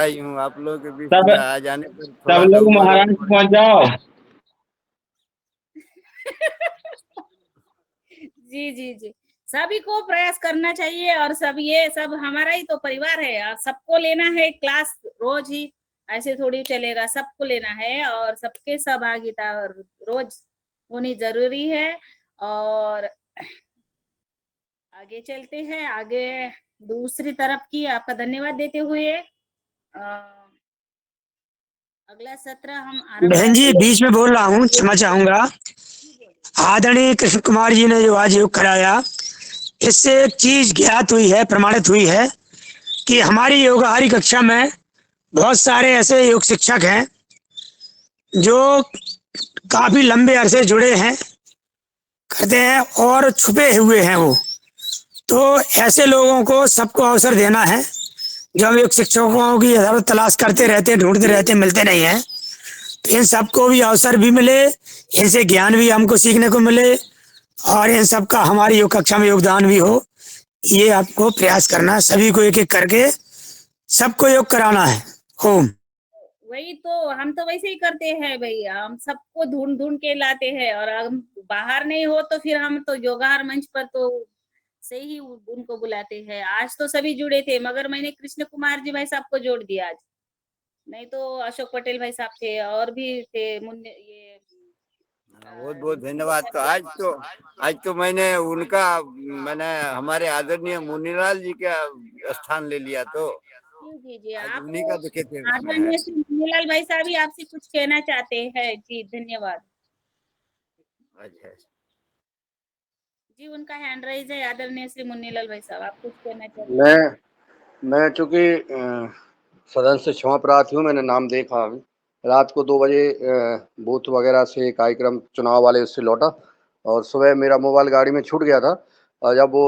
आई हूँ आप लोगों के बीच सब में आ जाने पर सब थोड़ा सा लोग उम्र महाराष्ट्र पहुंच जाओ। जी जी जी, सभी को प्रयास करना चाहिए और सब ये सब हमारा ही तो परिवार है और सबको लेना है क्लास रोज ही, ऐसे थोड़ी चलेगा, सबको लेना है और सबके सहभागिता रोज होनी जरूरी है। और आगे चलते हैं, आगे दूसरी तरफ की आपका धन्यवाद देते हुए अगला सत्र हम आरंभ बहन जी करेंगे। बीच में बोल रहा हूँ, क्षमा चाहूंगा। आदरणीय कृष्ण कुमार जी ने जो आज योग कराया, इससे एक चीज ज्ञात हुई है, प्रमाणित हुई है कि हमारी योगाहारी कक्षा में बहुत सारे ऐसे योग शिक्षक हैं जो काफी लंबे अरसे जुड़े हैं, करते हैं और छुपे हुए हैं वो। तो ऐसे लोगों को सबको अवसर देना है। जो हम योग शिक्षकों की हर तलाश करते रहते हैं, ढूंढते रहते हैं, मिलते नहीं हैं। तो इन सबको भी अवसर भी मिले, इनसे ज्ञान भी हमको सीखने को मिले और इन सबका हमारी योग कक्षा में योगदान भी हो। ये आपको प्रयास करना है, सभी को एक एक करके सबको योग कराना है। ओम। वही तो हम तो वैसे ही करते हैं भैया, हम सबको ढूंढ ढूंढ के लाते हैं और हम बाहर नहीं हो तो फिर हम तो योगाहार मंच पर तो सही ही उनको बुलाते हैं। आज तो सभी जुड़े थे मगर मैंने कृष्ण कुमार जी भाई साहब को जोड़ दिया आज, नहीं तो अशोक पटेल भाई साहब थे और भी थे मुन्ने ये बहुत बहुत धन्यवाद। तो आज तो मैंने हमारे आदरणीय मुनीलाल जी का स्थान ले लिया। तो जी जी जी, आज आप उन्हीं का दुखे तीर्थ में है। आदरणीय श्री मुन्नीलाल भाई साहब भी आपसे कुछ कहना चाहते हैं जी, धन्यवाद अच्छा, जी। उनका हैंड राइज है, आदरणीय श्री मुन्नीलाल भाई साहब आप कुछ कहना चाहते हैं? मैं चूंकि सदन से क्षमा प्रार्थी हूँ, मैंने नाम देखा अभी रात को 2 बजे बूथ वगैरह से कार्यक्रम चुनाव वाले उससे लौटा और सुबह मेरा मोबाइल गाड़ी में छूट गया था। और जब वो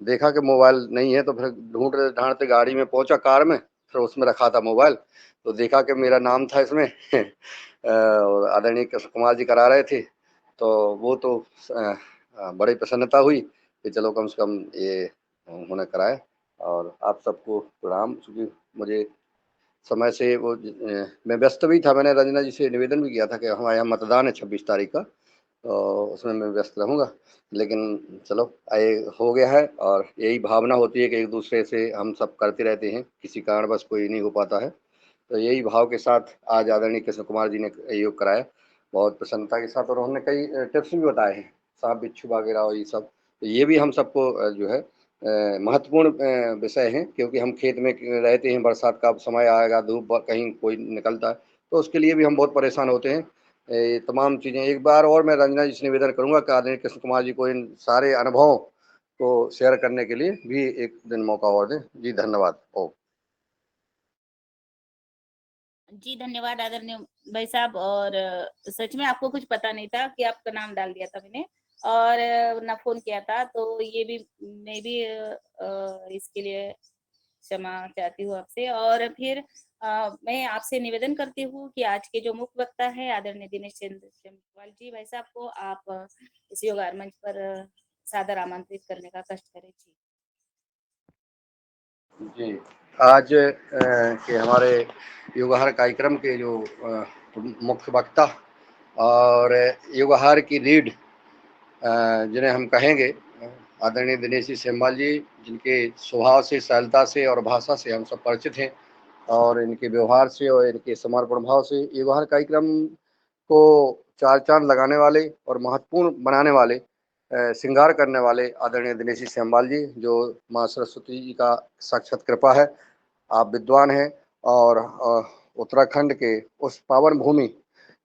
देखा कि मोबाइल नहीं है तो फिर ढूंढते ढांढते गाड़ी में पहुंचा, कार में, फिर उसमें रखा था मोबाइल, तो देखा कि मेरा नाम था इसमें और आदरणीय कृष्ण कुमार जी करा रहे थे। तो वो तो बड़ी प्रसन्नता हुई कि चलो कम से कम ये उन्होंने कराया। और आप सबको प्रणाम। चूँकि मुझे समय से वो मैं व्यस्त भी था, मैंने रंजना जी से निवेदन भी किया था कि हमारे यहाँ मतदान है 26 तारीख का, तो उसमें मैं व्यस्त रहूँगा। लेकिन चलो ये हो गया है और यही भावना होती है कि एक दूसरे से हम सब करते रहते हैं, किसी कारणवश कोई नहीं हो पाता है। तो यही भाव के साथ आज आदरणीय कृष्ण कुमार जी ने योग कराया बहुत प्रसन्नता के साथ, और उन्होंने कई टिप्स भी बताए हैं, सांप बिच्छू वगैरह और ये सब। तो ये भी हम सबको जो है महत्वपूर्ण विषय है, क्योंकि हम खेत में रहते हैं, बरसात का समय आएगा, धूप कहीं कोई निकलता है तो उसके लिए भी हम बहुत परेशान होते हैं। ये तमाम चीज़ें एक बार और मैं रंजना जी से निवेदन करूंगा कि आदरणीय कृष्ण कुमार जी को इन सारे अनुभवों को शेयर करने के लिए भी एक दिन मौका और दें। जी धन्यवाद। ओ जी धन्यवाद आदरणीय भाई साहब। और सच में आपको कुछ पता नहीं था कि आपका नाम डाल दिया था मैंने और ना फोन किया था, तो ये भी मैं भी इसके लिए क्षमा चाहती हूँ आपसे। और फिर मैं आपसे निवेदन करती हूँ कि आज के जो मुख्य वक्ता है आदरणीय दिनेश चंद्र चंद्रपाल जी भाई साहब को आप इस योगार मंच पर सादर आमंत्रित करने का कष्ट करें जी। जी, आज के हमारे योगाहार कार्यक्रम के जो मुख्य वक्ता और योगाहार की रीढ़ जिन्हें हम कहेंगे आदरणीय दिनेश जी सेमवाल जी, जिनके स्वभाव से, सरलता से और भाषा से हम सब परिचित हैं, और इनके व्यवहार से और इनके समर्पण भाव से योगाहार कार्यक्रम को चार चांद लगाने वाले और महत्वपूर्ण बनाने वाले, श्रृंगार करने वाले आदरणीय दिनेश जी सेमवाल जी, जो माँ सरस्वती जी का साक्षात कृपा है। आप विद्वान हैं और उत्तराखंड के उस पावन भूमि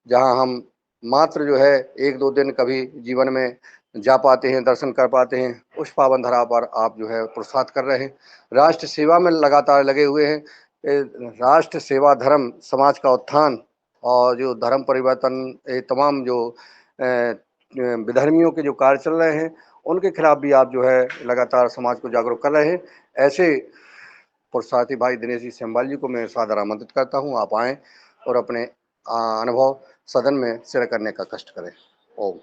जहां हम मात्र जो है 1-2 दिन कभी जीवन में जा पाते हैं, दर्शन कर पाते हैं, उस पावन धरा पर आप जो है पुरुषार्थ कर रहे हैं, राष्ट्र सेवा में लगातार लगे हुए हैं। राष्ट्र सेवा, धर्म, समाज का उत्थान और जो धर्म परिवर्तन, ये तमाम जो विधर्मियों के जो कार्य चल रहे हैं उनके खिलाफ भी आप जो है लगातार समाज को जागरूक कर रहे हैं। ऐसे पुरुषार्थी भाई दिनेश जी सेमवाल जी को मैं सादर आमंत्रित करता हूँ, आप आएँ और अपने अनुभव सदन में शेयर करने का कष्ट करें। ओम।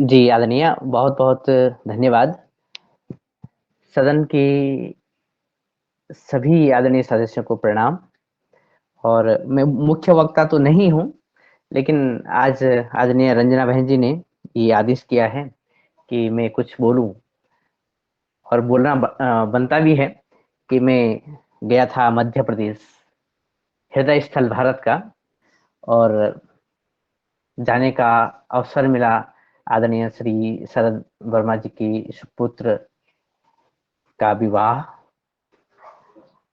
जी आदरणीय, बहुत बहुत धन्यवाद। सदन के सभी आदरणीय सदस्यों को प्रणाम। और मैं मुख्य वक्ता तो नहीं हूँ, लेकिन आज आदरणीय रंजना बहन जी ने ये आदेश किया है कि मैं कुछ बोलूं, और बोलना बनता भी है कि मैं गया था मध्य प्रदेश, हृदय स्थल भारत का, और जाने का अवसर मिला आदरणीय श्री शरद वर्मा जी की सुपुत्र का विवाह।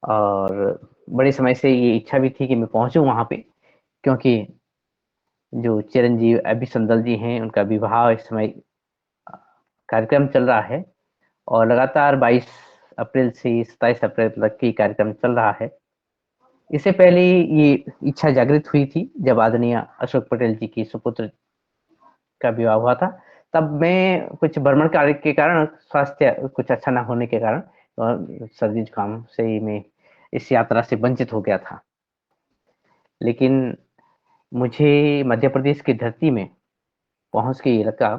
और बड़े समय से ये इच्छा भी थी कि मैं पहुंचूं वहां पे, क्योंकि जो चिरंजीव अभी संदल जी हैं उनका विवाह इस समय कार्यक्रम चल रहा है, और लगातार 22 अप्रैल से 27 अप्रैल तक की कार्यक्रम चल रहा है। इससे पहले ये इच्छा जागृत हुई थी जब आदरणीय अशोक पटेल जी की सुपुत्र का विवाह हुआ था। तब मैं कुछ भ्रमण कार्य के कारण, स्वास्थ्य कुछ अच्छा ना होने के कारण, और सर्दी जुकाम से ही मैं इस यात्रा से वंचित हो गया था। लेकिन मुझे मध्य प्रदेश की धरती में पहुंच के ये लगा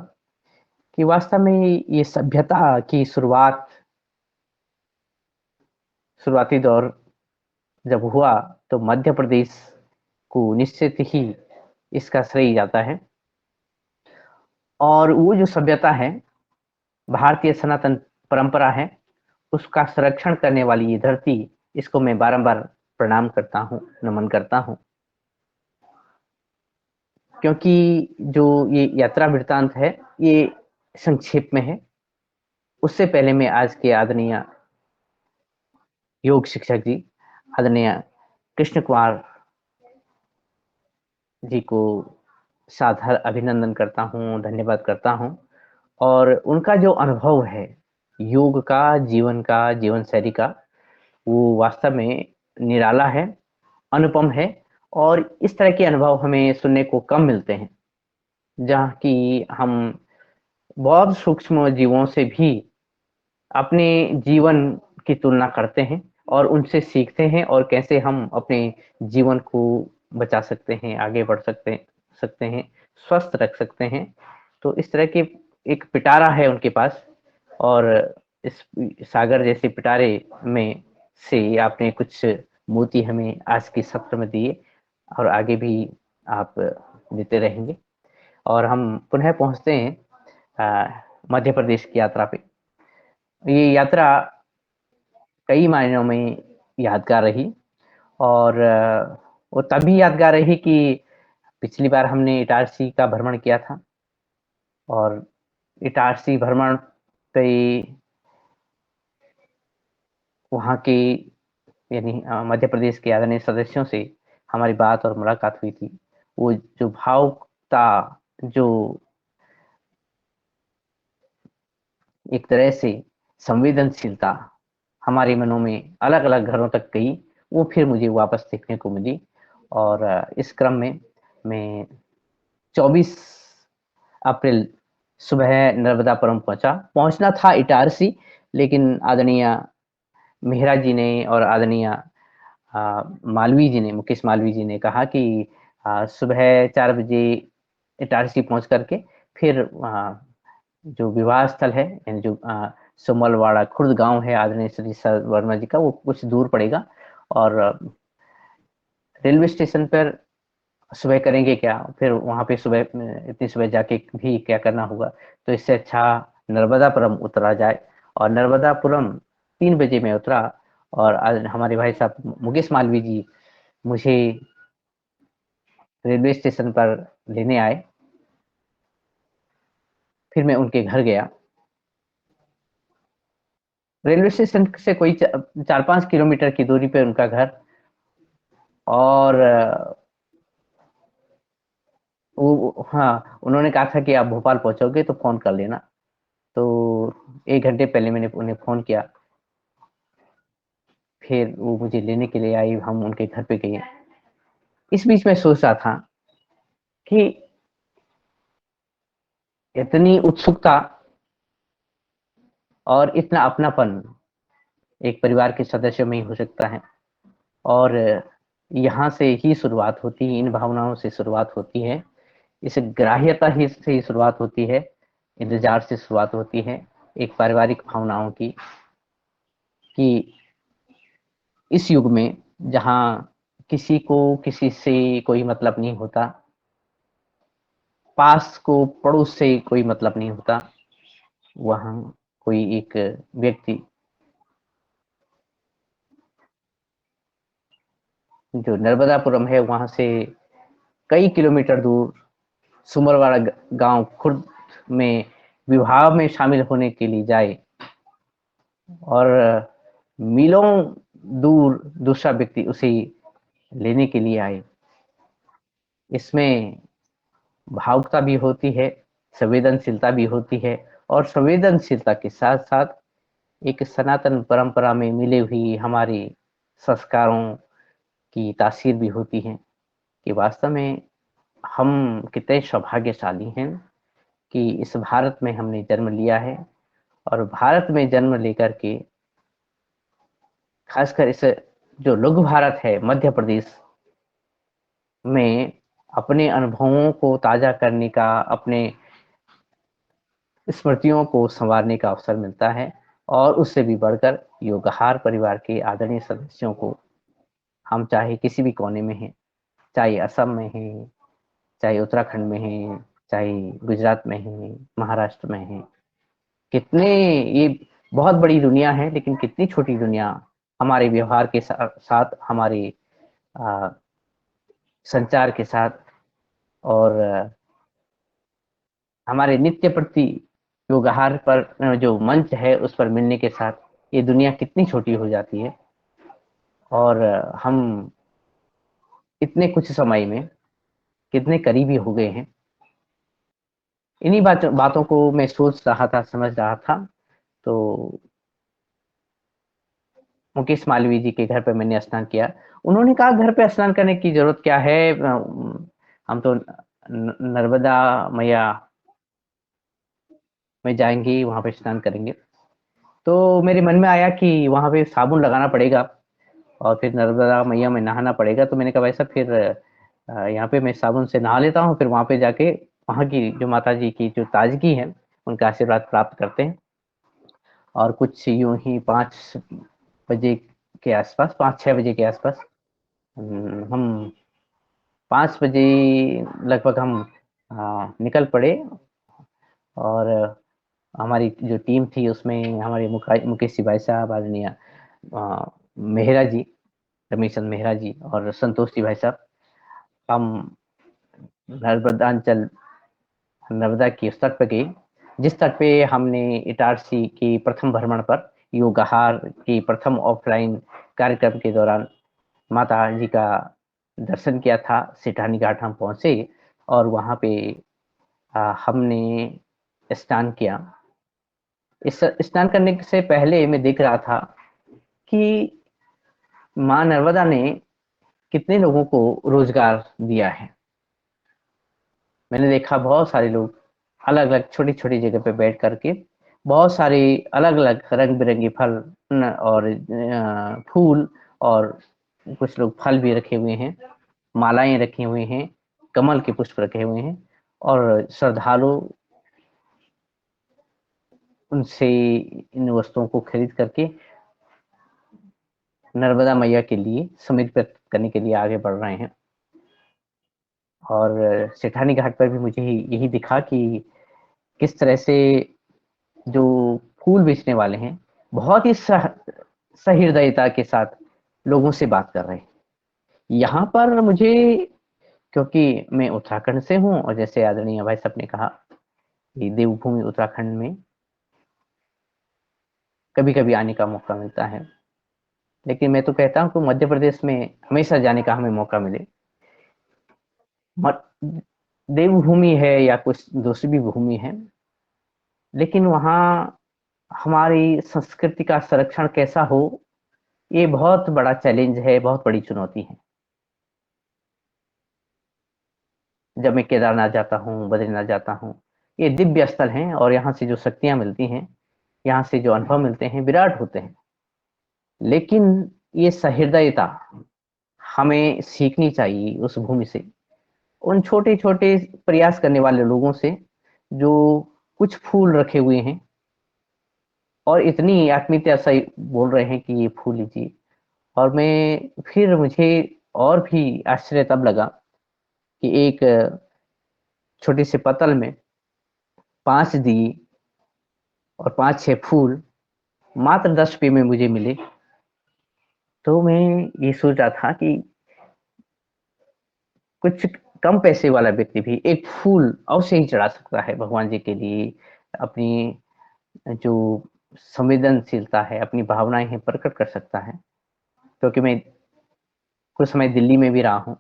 कि वास्तव में ये सभ्यता की शुरुआती दौर जब हुआ तो मध्य प्रदेश को निश्चित ही इसका श्रेय जाता है। और वो जो सभ्यता है, भारतीय सनातन परंपरा है, उसका संरक्षण करने वाली ये धरती, इसको मैं बारंबार प्रणाम करता हूँ, नमन करता हूँ। क्योंकि जो ये यात्रा वृत्तांत है ये संक्षेप में है। उससे पहले मैं आज के आदरणीय योग शिक्षक जी आदरणीय कृष्ण कुमार जी को सादर अभिनंदन करता हूँ, धन्यवाद करता हूँ। और उनका जो अनुभव है योग का, जीवन का, जीवन शैली का, वो वास्तव में निराला है, अनुपम है। और इस तरह के अनुभव हमें सुनने को कम मिलते हैं, जहाँ की हम बहुत सूक्ष्म जीवों से भी अपने जीवन की तुलना करते हैं और उनसे सीखते हैं, और कैसे हम अपने जीवन को बचा सकते हैं, आगे बढ़ सकते हैं, स्वस्थ रख सकते हैं। तो इस तरह के एक पिटारा है उनके पास, और इस सागर जैसे पिटारे में से आपने कुछ मोती हमें आज के सत्र में दिए, और आगे भी आप देते रहेंगे। और हम पुनः पहुंचते हैं मध्य प्रदेश की यात्रा पे। ये यात्रा कई मायनों में यादगार रही, और वो तभी यादगार रही कि पिछली बार हमने इटारसी का भ्रमण किया था, और इटारसी भ्रमण पे वहाँ के यानी मध्य प्रदेश के आदरणीय सदस्यों से हमारी बात और मुलाकात हुई थी। वो जो भावुकता, जो एक तरह से संवेदनशीलता हमारे मनों में अलग अलग घरों तक गई, वो फिर मुझे वापस देखने को मिली। और इस क्रम में मैं 24 अप्रैल सुबह नर्मदापुरम पहुंचना था इटारसी, लेकिन आदरणीय मेहरा जी ने और आदरणीय मालवी जी ने, मुकेश मालवी जी ने कहा कि सुबह 4 बजे इटारसी पहुंच करके फिर जो विवाह स्थल है, यानी जो सुमलवाड़ा खुर्द गांव है आदरणीय श्री शरद वर्मा जी का, वो कुछ दूर पड़ेगा, और रेलवे स्टेशन पर सुबह करेंगे क्या, फिर वहां पे सुबह इतनी सुबह जाके भी क्या करना होगा, तो इससे अच्छा नर्मदापुरम उतरा जाए। और नर्मदापुरम 3 बजे में उतरा, और हमारे भाई साहब मुकेश मालवी जी मुझे रेलवे स्टेशन पर लेने आए। फिर मैं उनके घर गया। रेलवे स्टेशन से कोई 4-5 किलोमीटर की दूरी पे उनका घर, और वो हाँ, उन्होंने कहा था कि आप भोपाल पहुंचोगे तो फोन कर लेना। तो 1 घंटे पहले मैंने उन्हें फोन किया, फिर वो मुझे लेने के लिए आई, हम उनके घर पे गए। इस बीच में सोच रहा था कि इतनी उत्सुकता और इतना अपनापन एक परिवार के सदस्यों में ही हो सकता है, और यहाँ से ही शुरुआत होती है, इन भावनाओं से शुरुआत होती है, इस ग्राह्यता ही से ही शुरुआत होती है, इंतजार से शुरुआत होती है एक पारिवारिक भावनाओं की। कि इस युग में जहाँ किसी को किसी से कोई मतलब नहीं होता, पास को पड़ोस से कोई मतलब नहीं होता, वहाँ कोई एक व्यक्ति जो नर्मदापुरम है वहाँ से कई किलोमीटर दूर सुमरवाड़ा गांव खुर्द में विवाह में शामिल होने के लिए जाए और मीलों दूर दूसरा व्यक्ति उसे लेने के लिए आए, इसमें भावुकता भी होती है, संवेदनशीलता भी होती है और संवेदनशीलता के साथ साथ एक सनातन परंपरा में मिले हुई हमारे संस्कारों की तासीर भी होती है कि वास्तव में हम कितने सौभाग्यशाली हैं कि इस भारत में हमने जन्म लिया है और भारत में जन्म लेकर के खासकर इस जो लघु भारत है मध्य प्रदेश में अपने अनुभवों को ताजा करने का, अपने स्मृतियों को संवारने का अवसर मिलता है और उससे भी बढ़कर योगहार परिवार के आदरणीय सदस्यों को हम चाहे किसी भी कोने में हैं, चाहे असम में हैं, चाहे उत्तराखंड में हैं, चाहे गुजरात में हैं, महाराष्ट्र में हैं, कितने ये बहुत बड़ी दुनिया है लेकिन कितनी छोटी दुनिया हमारे व्यवहार के साथ हमारे संचार के साथ और हमारे नित्य प्रति योगाहार पर जो मंच है उस पर मिलने के साथ ये दुनिया कितनी छोटी हो जाती है और हम इतने कुछ समय में कितने करीबी हो गए हैं। इन्हीं बातों को मैं सोच रहा था, समझ रहा था, तो मुकेश मालवीय जी के घर पे मैंने स्नान किया। उन्होंने कहा घर पे स्नान करने की जरूरत क्या है, हम तो नर्मदा मैया में जाएंगे, वहां पे स्नान करेंगे। तो मेरे मन में आया कि वहां पे साबुन लगाना पड़ेगा और फिर नर्मदा मैया में नहाना पड़ेगा। तो मैंने कहा वैसा फिर यहाँ पे मैं साबुन से नहा लेता हूँ, फिर वहां पे जाके वहां की जो माता जी की जो ताजगी है उनका आशीर्वाद प्राप्त करते हैं। और कुछ यूं ही 5 बजे के आसपास, 5-6 बजे के आसपास हम 5 बजे लगभग हम निकल पड़े और हमारी जो टीम थी उसमें हमारे मुकेश भाई साहब, आदरणीय मेहरा जी, रमेश चंद मेहरा जी और संतोष जी भाई साहब, हम नर्मदा की उस तट पर गए जिस तट पे हमने इटारसी की प्रथम भ्रमण पर योगाहार की प्रथम ऑफलाइन कार्यक्रम के दौरान माता जी का दर्शन किया था। सेठानी घाट हम पहुंचे और वहां पे हमने स्नान किया। इस स्नान करने से पहले मैं देख रहा था कि माँ नर्मदा ने कितने लोगों को रोजगार दिया है। मैंने देखा बहुत सारे लोग अलग अलग छोटी छोटी जगह पे बैठ करके बहुत सारे अलग अलग रंग बिरंगे फल और फूल और कुछ लोग फल भी रखे हुए हैं, मालाएं रखी हुई हैं, कमल के पुष्प रखे हुए हैं और श्रद्धालु उनसे इन वस्तुओं को खरीद करके नर्मदा मैया के लिए समर्पित करने के लिए आगे बढ़ रहे हैं। और सेठानी घाट पर भी मुझे यही दिखा कि किस तरह से जो फूल बेचने वाले हैं बहुत ही सहृदयता के साथ लोगों से बात कर रहे हैं। यहाँ पर मुझे, क्योंकि मैं उत्तराखंड से हूँ और जैसे आदरणीय भाई साहब ने कहा कि देवभूमि उत्तराखंड में कभी कभी आने का मौका मिलता है, लेकिन मैं तो कहता हूँ कि मध्य प्रदेश में हमेशा जाने का हमें मौका मिले। देवभूमि है या कुछ दूसरी भी भूमि है, लेकिन वहाँ हमारी संस्कृति का संरक्षण कैसा हो, ये बहुत बड़ा चैलेंज है, बहुत बड़ी चुनौती है। जब मैं केदारनाथ जाता हूँ, बद्रीनाथ जाता हूँ, ये दिव्य स्थल हैं और यहाँ से जो शक्तियां मिलती हैं, यहाँ से जो अनुभव मिलते हैं, विराट होते हैं। लेकिन ये सहृदयता हमें सीखनी चाहिए उस भूमि से, उन छोटे छोटे प्रयास करने वाले लोगों से जो कुछ फूल रखे हुए हैं और इतनी आत्मीयता से बोल रहे हैं कि ये फूल लीजिए। और फिर मुझे और भी आश्चर्य तब लगा कि एक छोटे से पत्तल में 5 दिए और 5-6 फूल मात्र 10 रुपये में मुझे मिले। तो मैं ये सोच रहा था कि कुछ कम पैसे वाला व्यक्ति भी एक फूल अवश्य ही चढ़ा सकता है भगवान जी के लिए। अपनी जो संवेदनशीलता है, अपनी भावनाएँ हैं, प्रकट कर सकता है। क्योंकि मैं कुछ समय दिल्ली में भी रहा हूँ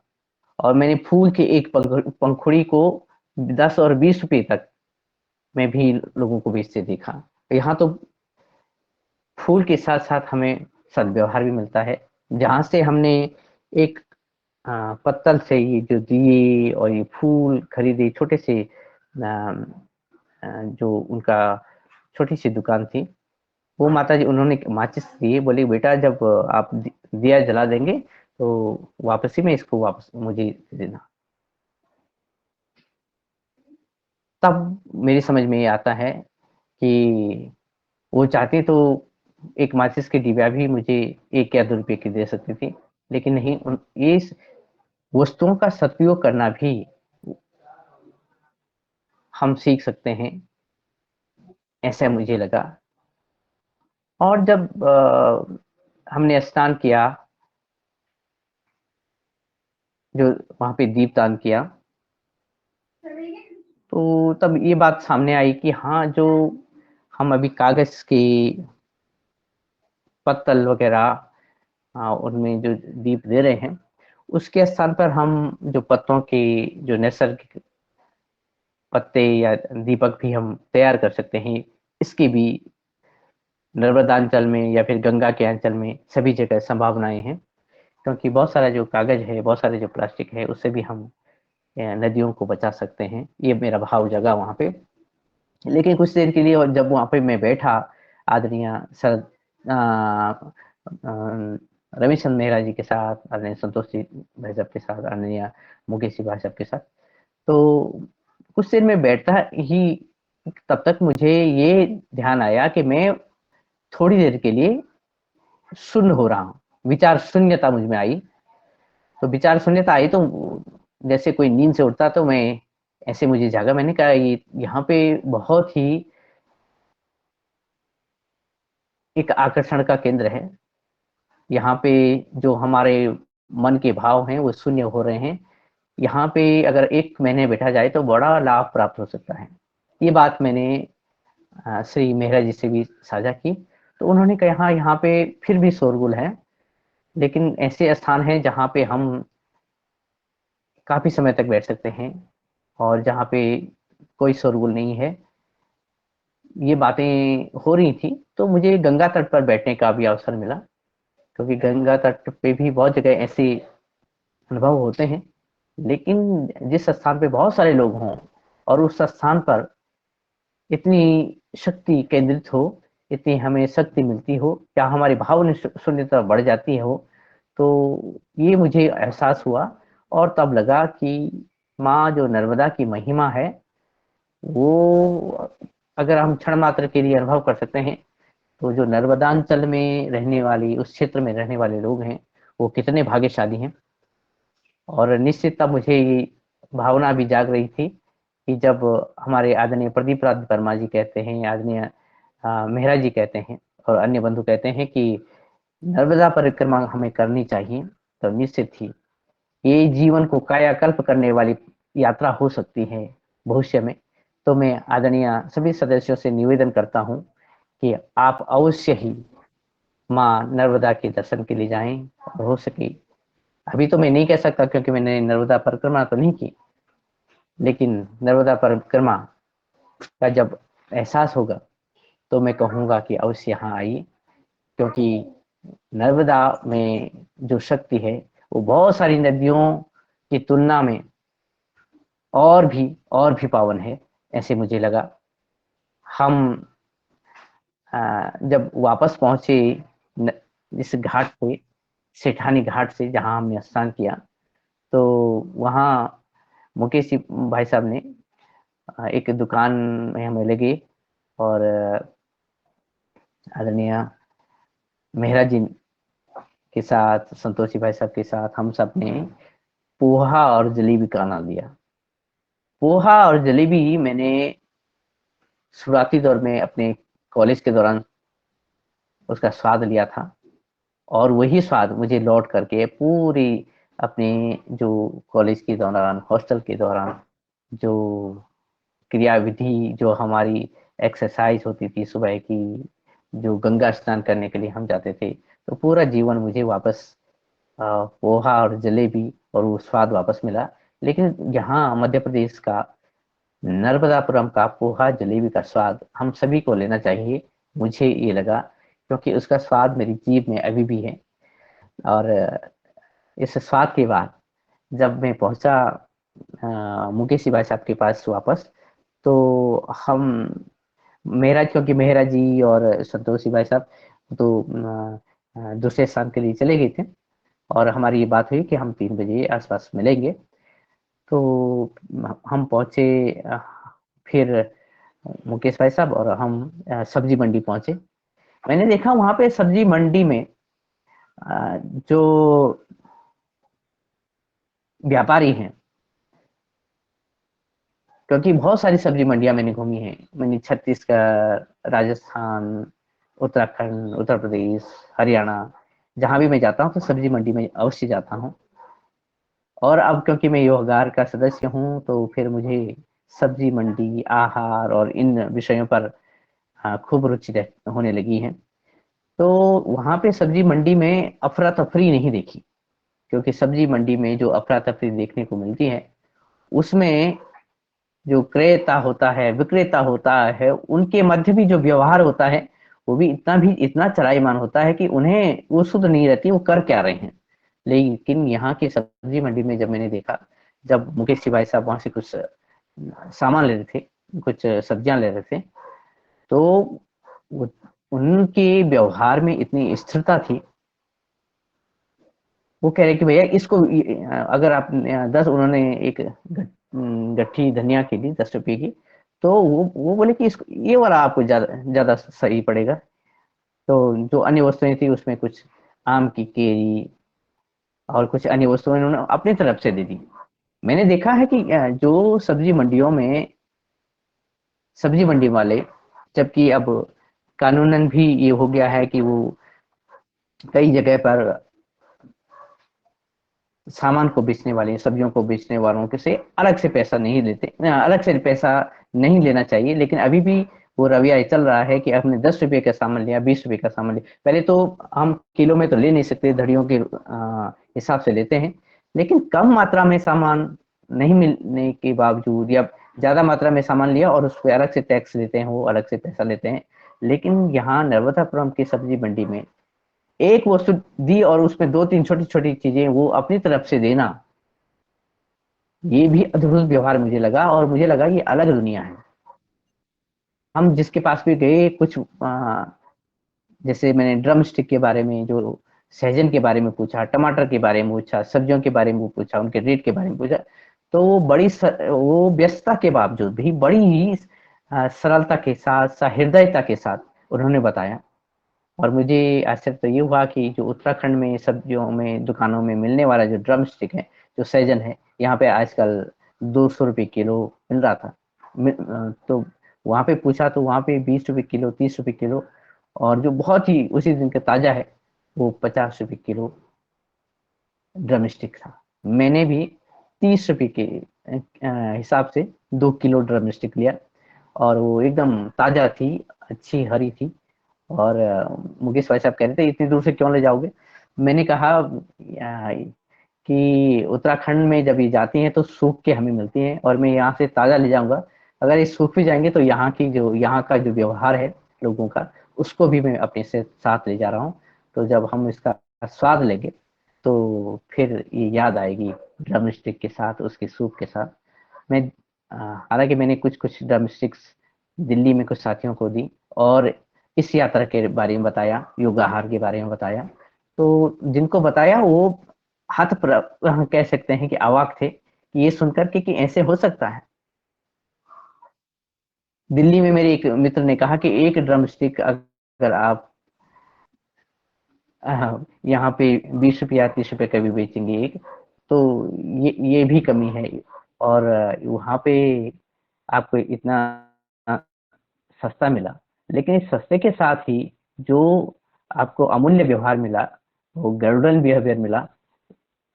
और मैंने फूल के एक पंखुड़ी को 10 और 20 रुपए तक मैं भी लोगों को बेचते देखा। यहाँ तो फूल के साथ-साथ हमें सद्व्यवहार भी मिलता है, जहाँ से हमने एक पत्तल से ये जो दिए और ये फूल खरीदे, छोटे से जो उनका छोटी सी दुकान थी, वो माताजी उन्होंने माचिस दिए, बोले बेटा जब आप दिया जला देंगे तो वापसी में इसको वापस मुझे दे देना। तब मेरी समझ में ये आता है कि वो चाहती तो एक माचिस की डिबिया भी मुझे 1 या 2 रुपए की दे सकती थी, लेकिन नहीं, इस वस्तुओं का सदुपयोग करना भी हम सीख सकते हैं, ऐसा मुझे लगा। और जब हमने स्नान किया, जो वहाँ पे दीपदान किया, तो तब ये बात सामने आई कि हाँ, जो हम अभी कागज़ के पत्तल वगैरह उनमें जो दीप दे रहे हैं, उसके स्थान पर हम जो पत्तों के जो नैसर्गिक पत्ते या दीपक भी हम तैयार कर सकते हैं। इसकी भी नर्मदांचल में या फिर गंगा के अंचल में सभी जगह संभावनाएँ हैं, क्योंकि बहुत सारा जो कागज़ है, बहुत सारे जो प्लास्टिक है, उससे भी हम नदियों को बचा सकते हैं। ये मेरा भाव जगा वहाँ पे। लेकिन कुछ देर के लिए और जब वहाँ पे मैं बैठा, आदरणीय शरद रविचंद्र मेहरा जी के साथ, आदरणीय संतोष जी भाई साहब के साथ, आदरणीय मुकेश जी भाई साहब के साथ, तो कुछ देर में बैठता ही तब तक मुझे ये ध्यान आया कि मैं थोड़ी देर के लिए शून्य हो रहा हूँ। विचार शून्यता मुझ में आई। तो विचार शून्यता आई तो जैसे कोई नींद से उठता तो मैं ऐसे मुझे जागा। मैंने कहा ये यहाँ पे बहुत ही एक आकर्षण का केंद्र है। यहाँ पे जो हमारे मन के भाव हैं वो शून्य हो रहे हैं। यहाँ पे अगर 1 महीने बैठा जाए तो बड़ा लाभ प्राप्त हो सकता है। ये बात मैंने श्री मेहरा जी से भी साझा की, तो उन्होंने कहा हाँ, यहाँ पे फिर भी शोरगुल है, लेकिन ऐसे स्थान हैं जहाँ पे हम काफ़ी समय तक बैठ सकते हैं और जहाँ पे कोई शोरगुल नहीं है। ये बातें हो रही थी, तो मुझे गंगा तट पर बैठने का भी अवसर मिला, क्योंकि गंगा तट पे भी बहुत जगह ऐसे अनुभव होते हैं। लेकिन जिस स्थान पे बहुत सारे लोग हों और उस स्थान पर इतनी शक्ति केंद्रित हो, इतनी हमें शक्ति मिलती हो, या हमारी भाव शून्यता बढ़ जाती हो, तो ये मुझे एहसास हुआ। और तब लगा कि माँ जो नर्मदा की महिमा है, वो अगर हम क्षण मात्र के लिए अनुभव कर सकते हैं, तो जो नर्मदांचल में रहने वाली, उस क्षेत्र में रहने वाले लोग हैं, वो कितने भाग्यशाली हैं। और निश्चित तब मुझे ये भावना भी जाग रही थी कि जब हमारे आदरणीय प्रदीप राज वर्मा जी कहते हैं, आदरणीय मेहरा जी कहते हैं और अन्य बंधु कहते हैं कि नर्मदा परिक्रमा हमें करनी चाहिए, तो निश्चित ही ये जीवन को कायाकल्प करने वाली यात्रा हो सकती है भविष्य में। तो मैं आदरणीय सभी सदस्यों से निवेदन करता हूँ कि आप अवश्य ही माँ नर्मदा के दर्शन के लिए जाएं। और हो सके, अभी तो मैं नहीं कह सकता क्योंकि मैंने नर्मदा परिक्रमा तो नहीं की, लेकिन नर्मदा परिक्रमा का जब एहसास होगा तो मैं कहूँगा कि अवश्य यहाँ आइए, क्योंकि नर्मदा में जो शक्ति है वो बहुत सारी नदियों की तुलना में और भी पावन है, ऐसे मुझे लगा। हम जब वापस पहुंचे इस घाट पे, सेठानी घाट से जहां हमने स्नान किया, तो वहाँ मुकेश जी भाई साहब ने एक दुकान में हमें लगे और आदरणीय मेहरा जी के साथ, संतोषी भाई साहब के साथ हम सब ने पोहा और जलेबी का आनंद लिया। पोहा और जलेबी मैंने शुरुआती दौर में अपने कॉलेज के दौरान उसका स्वाद लिया था, और वही स्वाद मुझे लौट करके पूरी अपने जो कॉलेज के दौरान, हॉस्टल के दौरान जो क्रियाविधि, जो हमारी एक्सरसाइज होती थी सुबह की, जो गंगा स्नान करने के लिए हम जाते थे, तो पूरा जीवन मुझे वापस पोहा और जलेबी और वो स्वाद वापस मिला। लेकिन यहाँ मध्य प्रदेश का नर्मदापुरम का पोहा जलेबी का स्वाद हम सभी को लेना चाहिए, मुझे ये लगा, क्योंकि उसका स्वाद मेरी जीभ में अभी भी है। और इस स्वाद के बाद जब मैं पहुंचा मुकेश भाई साहब के पास वापस, तो हम मेरा, क्योंकि मेहरा जी और संतोषी भाई साहब तो दूसरे स्थान के लिए चले गए थे, और हमारी ये बात हुई कि हम 3 बजे आसपास मिलेंगे। तो हम पहुंचे, फिर मुकेश भाई साहब और हम सब्जी मंडी पहुंचे। मैंने देखा वहां पे सब्जी मंडी में जो व्यापारी हैं, क्योंकि बहुत सारी सब्जी मंडियां मैंने घूमी हैं, मैंने छत्तीसगढ़, राजस्थान, उत्तराखंड, उत्तर प्रदेश, हरियाणा, जहां भी मैं जाता हूँ तो सब्जी मंडी में अवश्य जाता हूँ। और अब क्योंकि मैं योगागार का सदस्य हूँ, तो फिर मुझे सब्जी मंडी, आहार और इन विषयों पर खूब रुचि होने लगी है। तो वहां पे सब्जी मंडी में अफरा तफरी नहीं देखी, क्योंकि सब्जी मंडी में जो अफरा तफरी देखने को मिलती है, उसमें जो क्रेता होता है, विक्रेता होता है, उनके मध्य भी जो व्यवहार होता है, वो भी इतना चलायमान होता है कि उन्हें वो शुद्ध नहीं रहती वो कर क्या रहे हैं। लेकिन यहाँ की सब्जी मंडी में जब मैंने देखा, जब मुकेश जी भाई साहब वहां से कुछ सामान ले रहे थे, कुछ सब्जियां ले रहे थे, तो उनके व्यवहार में इतनी स्थिरता थी। वो कह रहे कि भैया इसको अगर आप 10, उन्होंने एक गट्ठी धनिया के लिए 10 रुपए की, तो वो बोले कि इसको ये वाला आपको ज्यादा ज्यादा सही पड़ेगा। तो जो अन्य वस्तुएं थी उसमें कुछ आम की केरी और कुछ अन्य वस्तुएं उन्होंने अपनी तरफ से दे दी। मैंने देखा है कि जो सब्जी मंडियों में सब्जी मंडी वाले, जबकि अब कानूनन भी ये हो गया है कि वो कई जगह पर सामान को बेचने वाले, सब्जियों को बेचने वालों के से अलग से पैसा नहीं लेते, अलग से पैसा नहीं लेना चाहिए। लेकिन अभी भी वो रवैया चल रहा है कि हमने 10 रुपए का सामान लिया, 20 रुपए का सामान लिया। पहले तो हम किलो में तो ले नहीं सकते, धड़ियों के हिसाब से लेते हैं, लेकिन कम मात्रा में सामान नहीं मिलने के बावजूद, या ज्यादा मात्रा में सामान लिया और उस पर अलग से टैक्स लेते हैं, वो अलग से पैसा लेते हैं। लेकिन यहाँ नर्मदापुरम की सब्जी मंडी में एक वस्तु दी और उसमें 2-3 छोटी छोटी चीजें वो अपनी तरफ से देना, ये भी अद्भुत व्यवहार मुझे लगा, और मुझे लगा ये अलग दुनिया है। हम जिसके पास भी गए, कुछ जैसे मैंने ड्रम स्टिक के बारे में, जो सहजन के बारे में पूछा, टमाटर के बारे में पूछा, सब्जियों के बारे में पूछा, उनके रेट के बारे में पूछा, तो वो वो व्यस्तता के बावजूद भी बड़ी ही सरलता के साथ, सहृदयता के साथ उन्होंने बताया। और मुझे आश्चर्य तो ये हुआ कि जो उत्तराखंड में सब्जियों में दुकानों में मिलने वाला जो ड्रम स्टिक है, जो सहजन है, यहाँ पे आजकल 200 रुपये किलो मिल रहा था। तो वहाँ पे पूछा तो वहाँ पे 20 रुपये किलो, 30 रुपये किलो, और जो बहुत ही उसी दिन का ताजा है वो 50 रुपये किलो ड्रम स्टिक था। मैंने भी 30 रुपये के हिसाब से 2 किलो ड्रम स्टिक लिया, और वो एकदम ताजा थी, अच्छी हरी थी। और मुकेश भाई साहब कह रहे थे इतनी दूर से क्यों ले जाओगे। मैंने कहा कि उत्तराखंड में जब ये जाती हैं तो सूख के हमें मिलती हैं, और मैं यहाँ से ताज़ा ले जाऊंगा। अगर ये सूख भी जाएंगे तो यहाँ का जो व्यवहार है लोगों का, उसको भी मैं अपने से साथ ले जा रहा हूँ। तो जब हम इसका स्वाद लेंगे तो फिर ये याद आएगी ड्रम स्टिक के साथ, उसके सूप के साथ। मैं हालांकि मैंने कुछ कुछ ड्रम स्टिक्स दिल्ली में कुछ साथियों को दी, और इस यात्रा के बारे में बताया, योगाहार के बारे में बताया। तो जिनको बताया वो हाथ पर कह सकते हैं कि अवाक थे कि ये सुनकर कि ऐसे हो सकता है। दिल्ली में मेरे एक मित्र ने कहा कि एक ड्रम स्टिक अगर आप यहाँ पे 20 रुपये या 30 रुपये का भी बेचेंगे एक, तो ये भी कमी है। और वहाँ पे आपको इतना सस्ता मिला, लेकिन इस सस्ते के साथ ही जो आपको अमूल्य व्यवहार मिला, वो गोल्डन बिहेवियर मिला।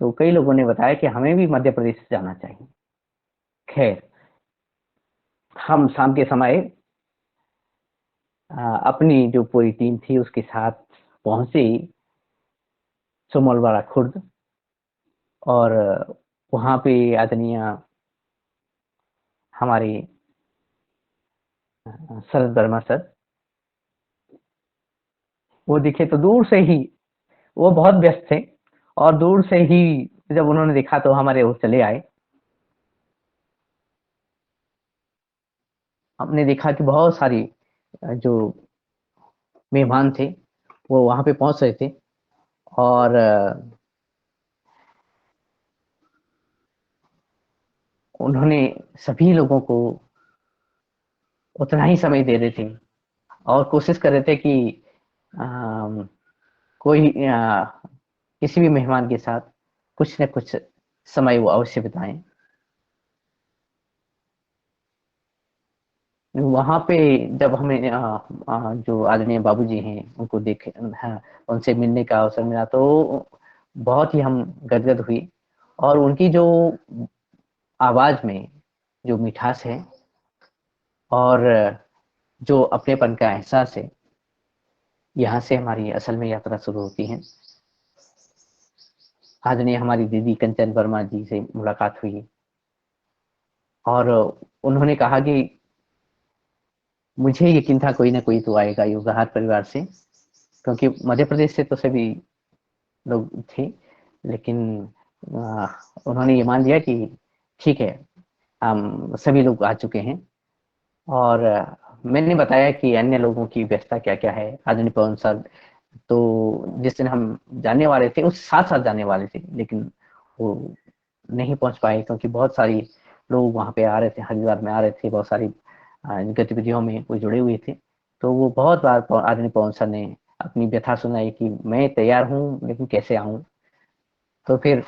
तो कई लोगों ने बताया कि हमें भी मध्य प्रदेश जाना चाहिए। खैर, हम शाम के समय अपनी जो पूरी टीम थी उसके साथ पहुंचे सोमलवाड़ा खुर्द, और वहाँ पे आदरणीय हमारे शरद वर्मा सर वो दिखे। तो दूर से ही, वो बहुत व्यस्त थे, और दूर से ही जब उन्होंने देखा तो हमारे वो चले आए। हमने देखा कि बहुत सारी जो मेहमान थे वो वहाँ पे पहुँच रहे थे, और उन्होंने सभी लोगों को उतना ही समय दे रहे थे, और कोशिश कर रहे थे कि कोई किसी भी मेहमान के साथ कुछ न कुछ समय वो अवश्य बिताएं। वहाँ पे जब हमें जो आदरणीय बाबूजी हैं उनको देखे, उनसे मिलने का अवसर मिला, तो बहुत ही हम गदगद हुए। और उनकी जो आवाज में जो मिठास है और जो अपनेपन का एहसास है, यहाँ से हमारी असल में यात्रा शुरू होती है। आदरणीय हमारी दीदी कंचन वर्मा जी से मुलाकात हुई, और उन्होंने कहा कि मुझे यकीन था कोई ना कोई तो आएगा युगाहार परिवार से, क्योंकि मध्य प्रदेश से तो सभी लोग थे, लेकिन उन्होंने ये मान लिया कि ठीक है, हम सभी लोग आ चुके हैं। और मैंने बताया कि अन्य लोगों की व्यवस्था क्या क्या है। आदरणीय पवन सर तो जिस दिन हम जाने वाले थे उस साथ साथ जाने वाले थे, लेकिन वो नहीं पहुंच पाए, क्योंकि बहुत सारी लोग वहाँ पे आ रहे थे, हरिद्वार में आ रहे थे, बहुत सारी गतिविधियों में वो जुड़े हुए थे। तो वो बहुत बार आदरणीय पवन सर ने अपनी व्यथा सुनाई कि मैं तैयार हूँ लेकिन कैसे आऊँ। तो फिर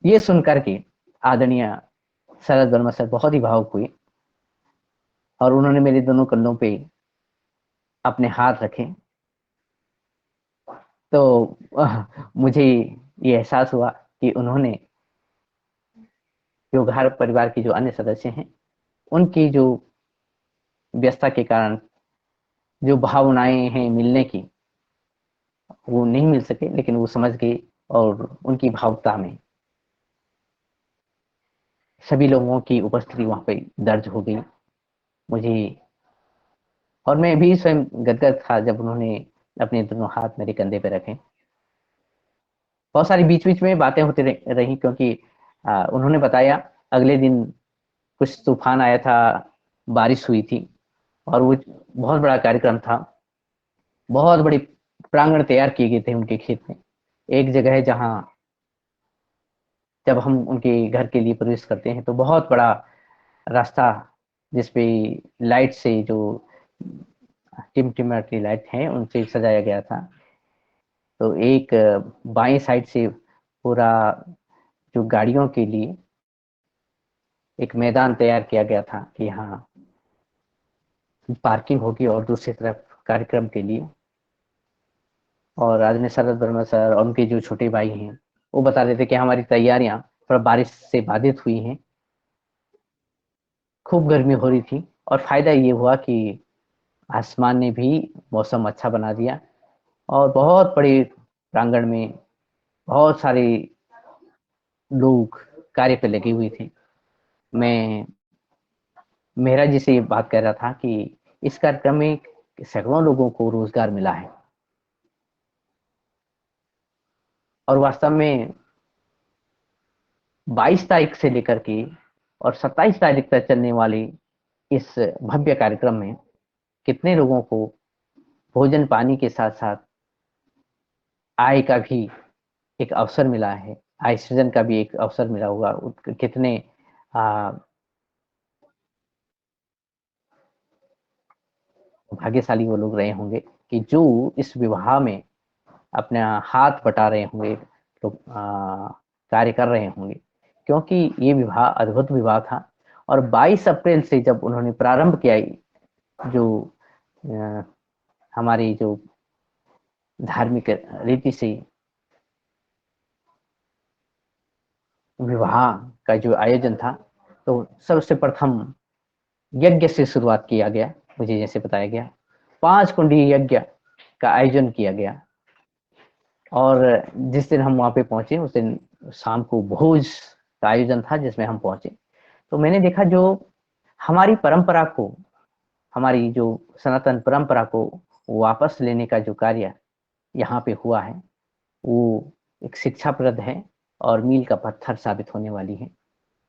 ये सुन करके आदरणीय शरद वर्मा सर बहुत ही भावुक हुए, और उन्होंने मेरे दोनों कंधों पे अपने हाथ रखे। तो मुझे ये एहसास हुआ कि उन्होंने योगहार परिवार के जो अन्य सदस्य हैं उनकी जो व्यस्तता के कारण जो भावनाएं हैं मिलने की, वो नहीं मिल सके, लेकिन वो समझ गए, और उनकी भावुकता में सभी लोगों की उपस्थिति वहां पे दर्ज हो गई मुझे। और मैं भी स्वयं गदगद था जब उन्होंने अपने दोनों हाथ मेरे कंधे पे रखे। बहुत सारी बीच बीच में बातें होती रही, क्योंकि उन्होंने बताया अगले दिन कुछ तूफान आया था, बारिश हुई थी, और वो बहुत बड़ा कार्यक्रम था। बहुत बड़ी प्रांगण तैयार किए गए थे उनके खेत में। एक जगह है जहाँ जब हम उनके घर के लिए प्रवेश करते हैं तो बहुत बड़ा रास्ता, जिसपे लाइट से जो टिमटिमाती लाइट है उनसे सजाया गया था। तो एक बाएं साइड से पूरा जो गाड़ियों के लिए एक मैदान तैयार किया गया था कि यहाँ पार्किंग होगी, और दूसरी तरफ कार्यक्रम के लिए। और आदरणीय शरद वर्मा सर और उनके जो छोटे भाई हैं वो बता रहे थे कि हमारी तैयारियां थोड़ा बारिश से बाधित हुई हैं, खूब गर्मी हो रही थी। और फायदा ये हुआ कि आसमान ने भी मौसम अच्छा बना दिया, और बहुत बड़े प्रांगण में बहुत सारे लोग कार्य पे लगे हुए थे। मैं मेहरा जी से ये बात कर रहा था कि इस कार्यक्रम में सैकड़ों लोगों को रोजगार मिला है, और वास्तव में 22 तारीख से लेकर के और 27 तारीख तक चलने वाले इस भव्य कार्यक्रम में कितने लोगों को भोजन पानी के साथ साथ आय का भी एक अवसर मिला है, आय सृजन का भी एक अवसर मिला होगा। कितने भाग्यशाली वो लोग रहे होंगे कि जो इस विवाह में अपना हाथ बटा रहे होंगे, लोग कार्य कर रहे होंगे, क्योंकि ये विवाह अद्भुत विवाह था। और 22 अप्रैल से जब उन्होंने प्रारंभ किया जो हमारी जो धार्मिक रीति से विवाह का जो आयोजन था, तो सबसे प्रथम यज्ञ से शुरुआत किया गया। मुझे जैसे बताया गया 5 कुंडी यज्ञ का आयोजन किया गया, और जिस दिन हम वहाँ पे पहुंचे उस दिन शाम को भोज का आयोजन था जिसमें हम पहुंचे। तो मैंने देखा जो हमारी परंपरा को, हमारी जो सनातन परंपरा को वापस लेने का जो कार्य यहाँ पे हुआ है, वो एक शिक्षाप्रद है और मील का पत्थर साबित होने वाली है।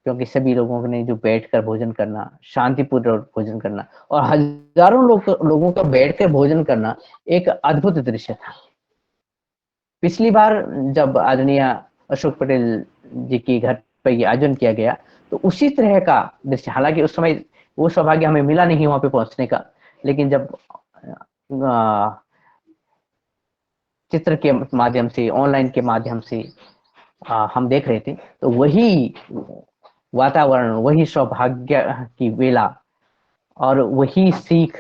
क्योंकि सभी लोगों ने जो बैठकर भोजन करना, शांतिपूर्वक भोजन करना, और हजारों लोगों का बैठकर भोजन करना एक अद्भुत दृश्य था। पिछली बार जब आदरणीय अशोक पटेल जी के घर पर ये आयोजन किया गया, तो उसी तरह का दृश्य, हालांकि उस समय वो सौभाग्य हमें मिला नहीं वहां पे पहुंचने का, लेकिन जब चित्र के माध्यम से, ऑनलाइन के माध्यम से हम देख रहे थे, तो वही वातावरण, वही सौभाग्य की वेला और वही सीख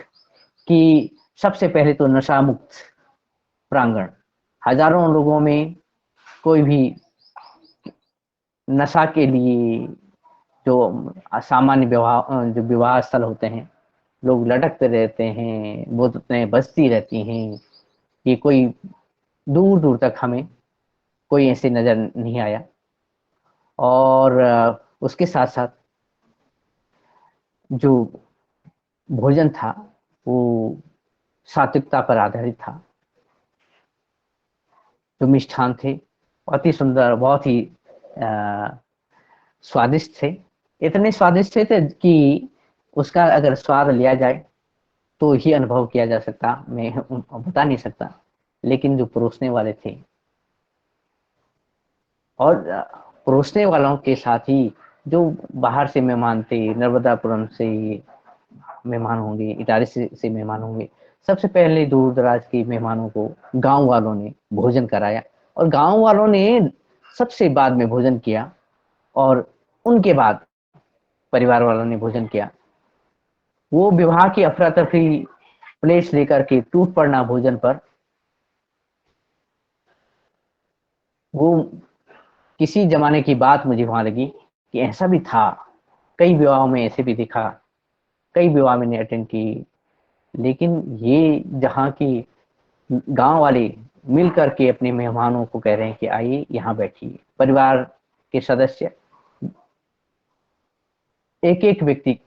कि सबसे पहले तो नशा मुक्त प्रांगण, हजारों लोगों में कोई भी नशा के लिए जो सामान्य जो विवाह स्थल होते हैं, लोग लटकते रहते हैं, बोतलें बजती रहती हैं, कि कोई दूर दूर तक हमें कोई ऐसे नजर नहीं आया। और उसके साथ साथ जो भोजन था वो सात्विकता पर आधारित था। जो मिष्ठान थे बहुत ही सुंदर, बहुत ही स्वादिष्ट थे। इतने स्वादिष्ट थे कि उसका अगर स्वाद लिया जाए तो ही अनुभव किया जा सकता, मैं बता नहीं सकता। लेकिन जो परोसने वाले थे, और परोसने वालों के साथ ही जो बाहर से मेहमान थे, नर्मदापुरम से मेहमान होंगे, इटारसी से मेहमान होंगे, सबसे पहले दूर दराज के मेहमानों को गांव वालों ने भोजन कराया, और गांव वालों ने सबसे बाद में भोजन किया, और उनके बाद परिवार वालों ने भोजन किया। वो विवाह की अफरा तफरी प्लेट लेकर के टूट पड़ना भोजन पर, वो किसी जमाने की बात मुझे वहां लगी कि ऐसा भी था। कई विवाहों में ऐसे भी दिखा, कई विवाह मैंने अटेंड की, लेकिन ये जहाँ की गांव वाले मिल करके अपने मेहमानों को कह रहे हैं कि आइए यहाँ बैठिए। परिवार के सदस्य, एक एक व्यक्ति,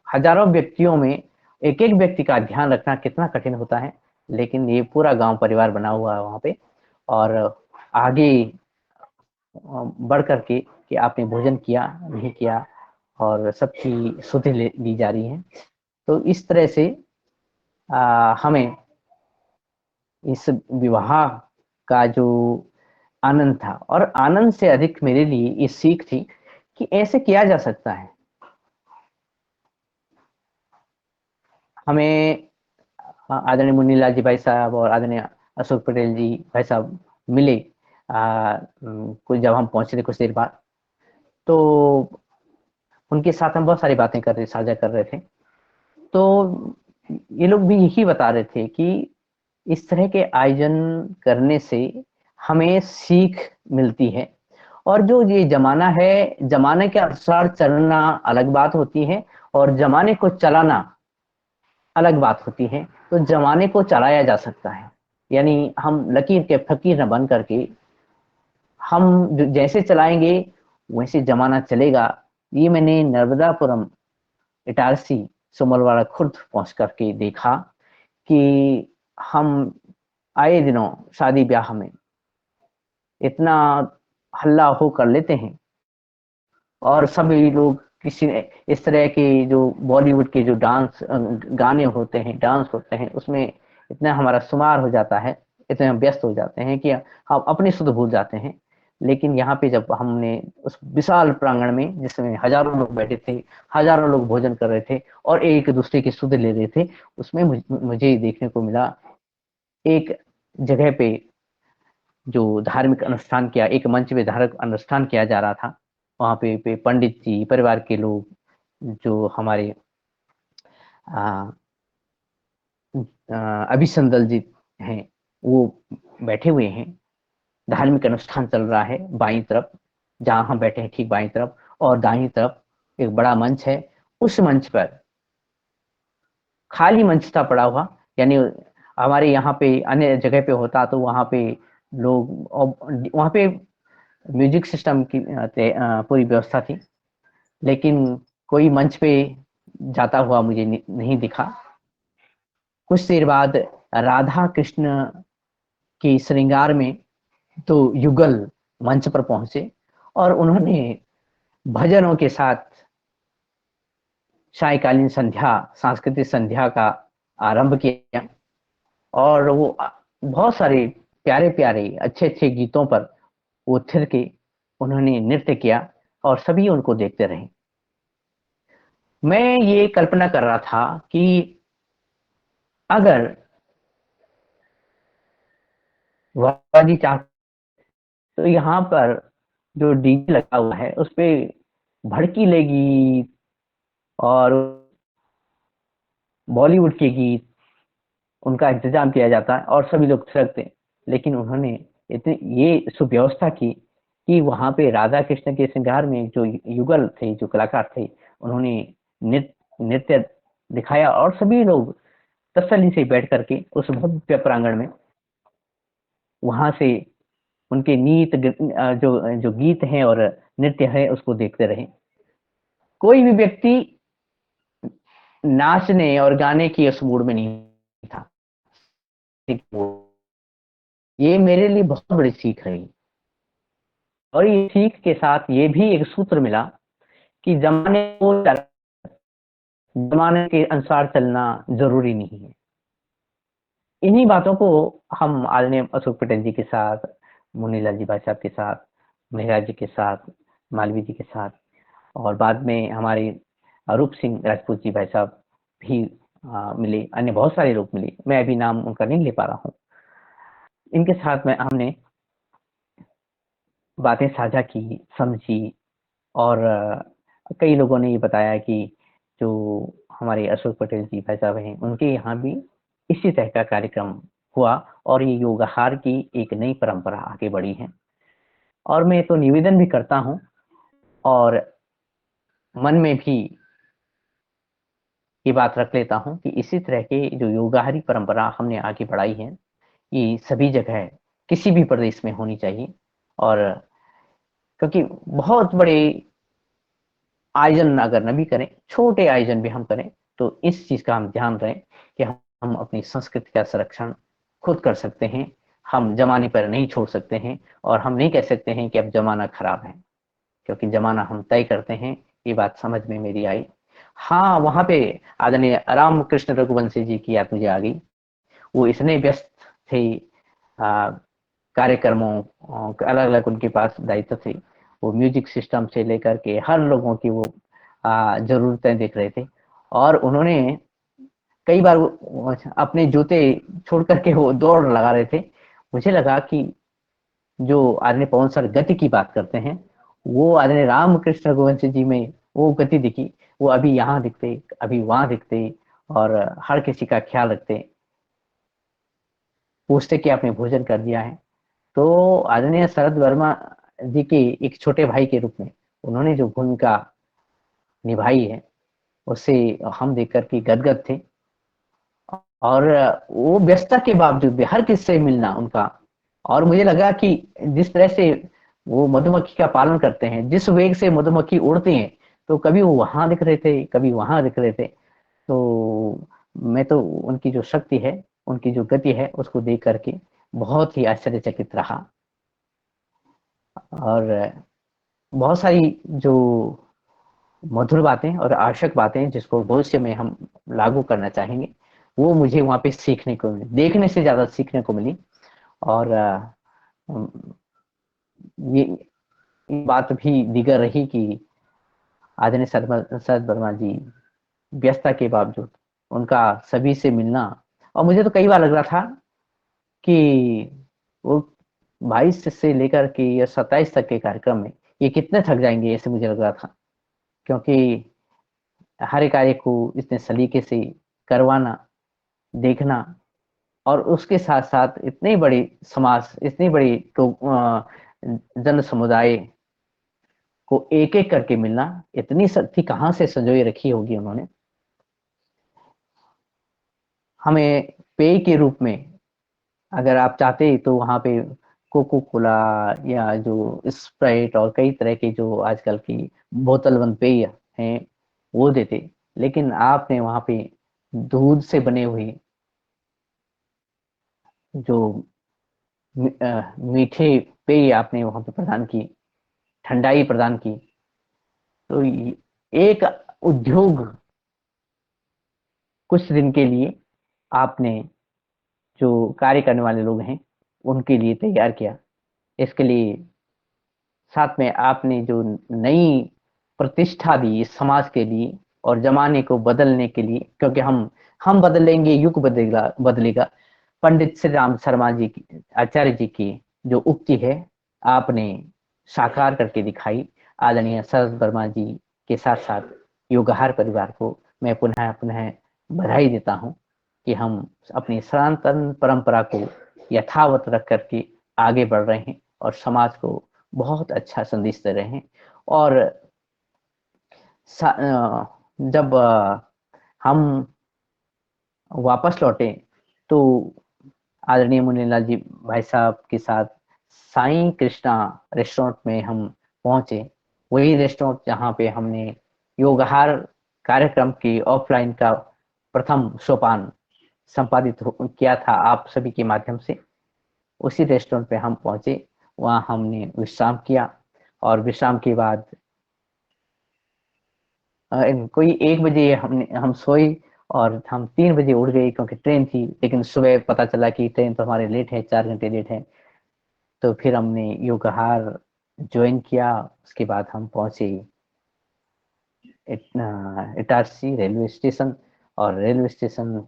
हजारों व्यक्तियों में एक एक व्यक्ति का ध्यान रखना कितना कठिन होता है, लेकिन ये पूरा गांव परिवार बना हुआ है वहां पे। और आगे बढ़ करके कि आपने भोजन किया नहीं किया, और सबकी सुधि ली जा रही है। तो इस तरह से हमें इस विवाह का जो आनंद था, और आनंद से अधिक मेरे लिए ये सीख थी कि ऐसे किया जा सकता है। हमें आदरणीय मुन्नीलाल जी भाई साहब और आदरणीय अशोक पटेल जी भाई साहब मिले कुछ, जब हम पहुंचे थे कुछ देर बाद, तो उनके साथ हम बहुत सारी बातें कर रहे, साझा कर रहे थे। तो ये लोग भी यही बता रहे थे कि इस तरह के आयोजन करने से हमें सीख मिलती है, और जो ये जमाना है, जमाने के अनुसार चलना अलग बात होती है, और जमाने को चलाना अलग बात होती है। तो जमाने को चलाया जा सकता है, यानी हम लकीर के फकीर न बन करके हम जैसे चलाएंगे वैसे जमाना चलेगा। ये मैंने नर्मदापुरम, इटारसी, सुमलवाड़ा खुर्द पहुंच करके देखा कि हम आए दिनों शादी ब्याह में इतना हल्ला हो कर लेते हैं, और सभी लोग किसी ने इस तरह के जो बॉलीवुड के जो डांस गाने होते हैं, डांस होते हैं, उसमें इतना हमारा शुमार हो जाता है, इतने हम व्यस्त हो जाते हैं कि हम अपनी सुध भूल जाते हैं। लेकिन यहाँ पे जब हमने उस विशाल प्रांगण में जिसमें हजारों लोग बैठे थे, हजारों लोग भोजन कर रहे थे और एक दूसरे की सुध ले रहे थे, उसमें मुझे देखने को मिला एक जगह पे जो धार्मिक अनुष्ठान किया, एक मंच पे धार्मिक अनुष्ठान किया जा रहा था। वहाँ पे पंडित जी, परिवार के लोग, जो हमारे अभिसंदल जी हैं, वो बैठे हुए हैं। धार्मिक अनुष्ठान चल रहा है बाईं तरफ, जहां हम बैठे हैं ठीक बाईं तरफ, और दाहिनी तरफ एक बड़ा मंच है। उस मंच पर खाली मंच था पड़ा हुआ, यानी हमारे यहाँ पे अन्य जगह पे होता तो वहाँ पे लोग, वहाँ पे म्यूजिक सिस्टम की पूरी व्यवस्था थी, लेकिन कोई मंच पे जाता हुआ मुझे नहीं दिखा। कुछ देर बाद राधा कृष्ण की श्रृंगार में तो युगल मंच पर पहुंचे और उन्होंने भजनों के साथ सायकालीन संध्या, सांस्कृतिक संध्या का आरंभ किया और वो बहुत सारे प्यारे प्यारे अच्छे अच्छे गीतों पर वो थिर के उन्होंने नृत्य किया और सभी उनको देखते रहे। मैं ये कल्पना कर रहा था कि अगर बाबाजी चाह तो यहाँ पर जो डीजे लगा हुआ है उस पे भड़कीले गीत और बॉलीवुड के गीत उनका इंतजाम किया जाता है और सभी लोग थिरकते हैं। लेकिन उन्होंने इतनी ये सुव्यवस्था की कि वहां पे राधा कृष्ण के श्रृंगार में जो युगल थे, जो कलाकार थे, उन्होंने नृत्य दिखाया और सभी लोग तसल्ली से बैठ करके उस भव्य प्रांगण में वहां से उनके जो गीत हैं और नृत्य है उसको देखते रहे। कोई भी व्यक्ति नाचने और गाने की उस मूड में नहीं था। ये मेरे लिए बहुत बड़ी सीख रही और ये सीख के साथ ये भी एक सूत्र मिला कि जमाने के अनुसार चलना जरूरी नहीं है। इन्हीं बातों को हम आदरणीय अशोक पटेल जी के साथ, मुनीलाल जी भाई साहब के साथ, मेहराज जी के साथ, मालवीय जी के साथ और बाद में हमारे रूप सिंह राजपूत जी भाई साहब भी मिले, अन्य बहुत सारे लोग मिले, मैं अभी नाम उनका नहीं ले पा रहा हूँ। इनके साथ में हमने बातें साझा की, समझी और कई लोगों ने ये बताया कि जो हमारे अशोक पटेल जी भाई साहब हैं उनके यहाँ भी इसी तरह का कार्यक्रम हुआ और ये योगाहार की एक नई परंपरा आगे बढ़ी है। और मैं तो निवेदन भी करता हूँ और मन में भी ये बात रख लेता हूँ कि इसी तरह के जो योगाहारी परंपरा हमने आगे बढ़ाई है, ये सभी जगह किसी भी प्रदेश में होनी चाहिए। और क्योंकि बहुत बड़े आयोजन अगर न भी करें, छोटे आयोजन भी हम करें तो इस चीज का हम ध्यान रखें कि हम अपनी संस्कृति का संरक्षण खुद कर सकते हैं। हम जमाने पर नहीं छोड़ सकते हैं और हम नहीं कह सकते हैं कि अब जमाना खराब है, क्योंकि जमाना हम तय करते हैं। ये बात समझ में मेरी आई। हाँ, वहां पे आदरणीय रामकृष्ण रघुवंशी जी की याद मुझे आ गई। वो इतने व्यस्त थे कार्यक्रमों, अलग अलग उनके पास दायित्व थे। वो म्यूजिक सिस्टम से लेकर के हर लोगों की वो जरूरतें देख रहे थे और उन्होंने कई बार अपने जूते छोड़ करके वो दौड़ लगा रहे थे। मुझे लगा कि जो आदरणीय पवन सर गति की बात करते हैं, वो आदरणीय रामकृष्ण रघुवंशी जी में वो गति दिखी। वो अभी यहाँ दिखते, अभी वहां दिखते और हर किसी का ख्याल रखते, पूछते कि आपने भोजन कर दिया है। तो आदरणीय शरद वर्मा जी के एक छोटे भाई के रूप में उन्होंने जो भूमिका निभाई है उससे हम देख कर के गदगद थे। और वो व्यस्तता के बावजूद भी हर किसी से मिलना उनका, और मुझे लगा कि जिस तरह से वो मधुमक्खी का पालन करते हैं, जिस वेग से मधुमक्खी उड़ती हैं, तो कभी वो वहां दिख रहे थे, कभी वहां दिख रहे थे। तो मैं तो उनकी जो शक्ति है, उनकी जो गति है, उसको देख करके बहुत ही आश्चर्यचकित रहा। और बहुत सारी जो मधुर बातें और आवश्यक बातें जिसको भविष्य में हम लागू करना चाहेंगे, वो मुझे वहां पे सीखने को मिली, देखने से ज्यादा सीखने को मिली। और ये बात भी दीगर रही कि आदरणीय शरद वर्मा जी व्यस्तता के बावजूद उनका सभी से मिलना, और मुझे तो कई बार लग रहा था कि वो 22 से लेकर के या 27 तक के कार्यक्रम में ये कितने थक जाएंगे, ऐसे मुझे लग रहा था, क्योंकि हर एक कार्य को इतने सलीके से करवाना, देखना, और उसके साथ साथ इतनी बड़ी समाज, इतनी बड़ी जन समुदाय को एक एक करके मिलना, इतनी शक्ति कहाँ से संजोए रखी होगी उन्होंने। हमें पेय के रूप में अगर आप चाहते तो वहाँ पे कोको कोला या जो स्प्राइट और कई तरह के जो आजकल की बोतल बंद पेय हैं वो देते, लेकिन आपने वहाँ पे दूध से बने हुए जो मीठे पेय आपने वहाँ पे प्रदान की, ठंडाई प्रदान की। तो एक उद्योग कुछ दिन के लिए आपने जो कार्य करने वाले लोग हैं उनके लिए तैयार किया। इसके लिए साथ में आपने जो नई प्रतिष्ठा दी इस समाज के लिए और जमाने को बदलने के लिए, क्योंकि हम बदलेंगे, युग बदलेगा। पंडित श्री राम शर्मा जी की, आचार्य जी की जो उक्ति है आपने साकार करके दिखाई। आदरणीय शरद वर्मा जी के साथ साथ योगहार परिवार को मैं पुनः पुनः बधाई देता हूं कि हम अपनी सनातन परंपरा को यथावत रख करके आगे बढ़ रहे हैं और समाज को बहुत अच्छा संदेश दे रहे हैं। और जब हम वापस लौटे तो आदरणीय मुनीलाल जी भाई साहब के साथ साईं कृष्णा रेस्टोरेंट में हम पहुंचे। वही रेस्टोरेंट जहां पे हमने योगहार कार्यक्रम की ऑफलाइन का प्रथम सोपान संपादित किया था आप सभी के माध्यम से। उसी रेस्टोरेंट पे हम पहुंचे, वहां हमने विश्राम किया और विश्राम के बाद कोई 1 बजे हम सोए और हम 3 बजे उठ गए क्योंकि ट्रेन थी, लेकिन सुबह पता चला कि ट्रेन तो हमारे लेट है, 4 घंटे लेट है। तो फिर हमने योगहार ज्वाइन किया। उसके बाद हम पहुंचे इटारसी रेलवे स्टेशन, और रेलवे स्टेशन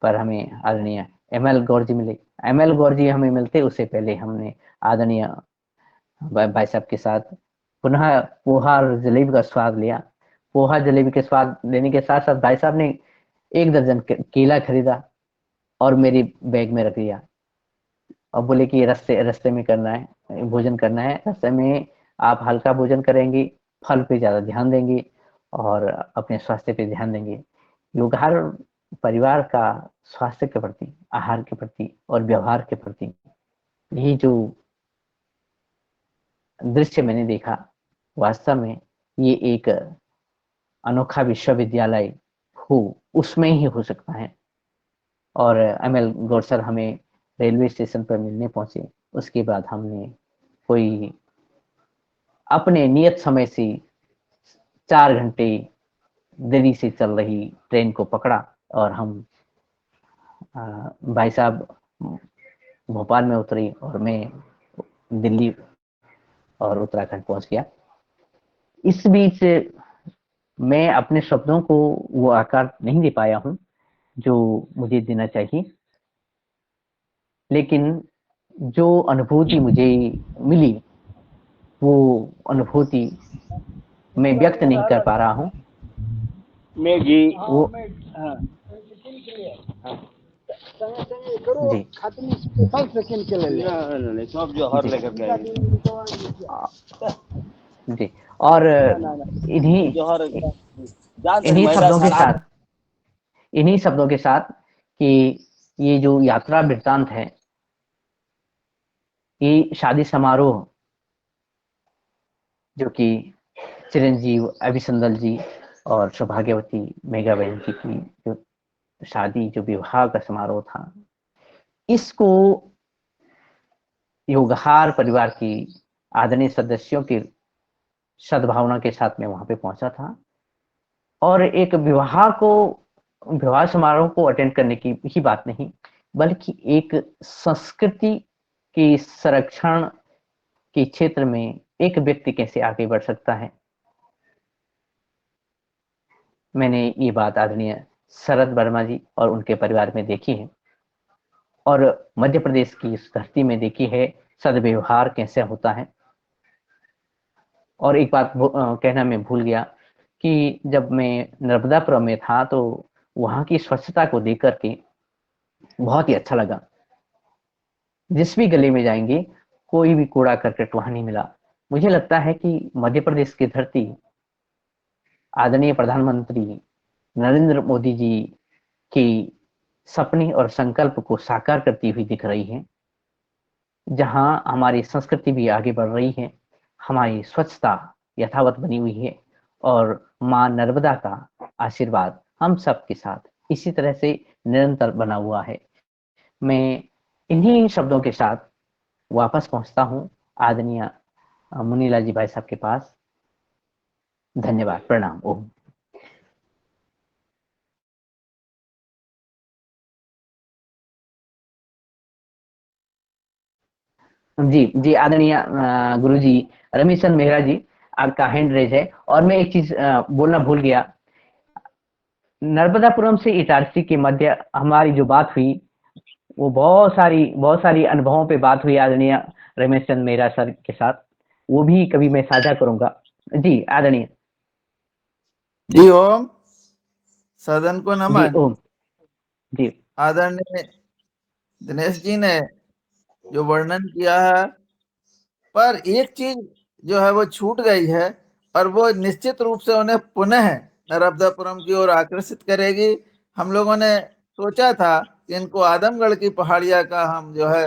पर हमें आदरणीय ML गौर जी मिले। ML गौर जी हमें मिलते उससे पहले हमने आदरणीय भाई साहब के साथ पुनः पोहा और जलेबी का स्वाद लिया। पोहा जलेबी के स्वाद लेने के साथ साथ भाई साहब ने 1 दर्जन केला खरीदा और मेरी बैग में रख दिया और बोले कि रास्ते में करना है, भोजन करना है, रास्ते में आप हल्का भोजन करेंगे, फल पे ज्यादा ध्यान देंगे और अपने स्वास्थ्य पे ध्यान देंगे। योगहार परिवार का स्वास्थ्य के प्रति, आहार के प्रति और व्यवहार के प्रति ये जो दृश्य मैंने देखा, वास्तव में ये एक अनोखा विश्वविद्यालय हो उसमें ही हो सकता है। और ML गौर सर हमें रेलवे स्टेशन पर मिलने पहुंचे। उसके बाद हमने कोई अपने नियत समय से 4 घंटे देरी से चल रही ट्रेन को पकड़ा और हम भाई साहब भोपाल में उतरी और मैं दिल्ली और उत्तराखंड पहुंच गया। इस बीच मैं अपने शब्दों को वो आकार नहीं दे पाया हूं जो मुझे देना चाहिए, लेकिन जो अनुभूति मुझे मिली वो अनुभूति मैं व्यक्त नहीं कर पा रहा हूं। वो जी और इन्हीं शब्दों के साथ कि ये जो यात्रा वृत्तांत है, ये शादी समारोह जो कि चिरंजीव अभिसंदल जी और सौभाग्यवती मेघा बहन जी की जो शादी, जो विवाह का समारोह था, इसको योगहार परिवार की आदरणीय सदस्यों की सद्भावना के साथ में वहां पे पहुंचा था और एक विवाह समारोह को अटेंड करने की ही बात नहीं, बल्कि एक संस्कृति के संरक्षण के क्षेत्र में एक व्यक्ति कैसे आगे बढ़ सकता है। मैंने ये बात आदरणीय शरद वर्मा जी और उनके परिवार में देखी है और मध्य प्रदेश की इस धरती में देखी है सद्व्यवहार कैसे होता है। और एक बात कहना मैं भूल गया कि जब मैं नर्मदापुरम में था तो वहाँ की स्वच्छता को देख कर के बहुत ही अच्छा लगा। जिस भी गली में जाएंगे कोई भी कूड़ा करकट वहाँ नहीं मिला। मुझे लगता है कि मध्य प्रदेश की धरती आदरणीय प्रधानमंत्री नरेंद्र मोदी जी की सपने और संकल्प को साकार करती हुई दिख रही है, जहाँ हमारी संस्कृति भी आगे बढ़ रही है, हमारी स्वच्छता यथावत बनी हुई है और माँ नर्मदा का आशीर्वाद हम सब के साथ इसी तरह से निरंतर बना हुआ है। मैं इन्हीं शब्दों के साथ वापस पहुंचता हूँ आदरणीय मुनीलाल जी भाई साहब के पास। धन्यवाद, प्रणाम। ओम। जी जी, आदरणीय गुरुजी रमेश चंद मेहरा जी, आपका हैंड रेज है। और मैं एक चीज बोलना भूल गया, नर्मदापुरम से इटारसी के मध्य हमारी जो बात हुई वो बहुत सारी अनुभवों पे बात हुई आदरणीय रमेश चंद मेहरा सर के साथ, वो भी कभी मैं साझा करूंगा। जी आदरणीय। जी ओम। सदन को जी नमन। ओम। जी आदरणीय दिनेश जी ने जो वर्णन किया है, पर एक चीज जो है वो छूट गई है और वो निश्चित रूप से उन्हें पुनः नर्मदापुरम की ओर आकर्षित करेगी। हम लोगों ने सोचा था कि इनको आदमगढ़ की पहाड़िया का हम जो है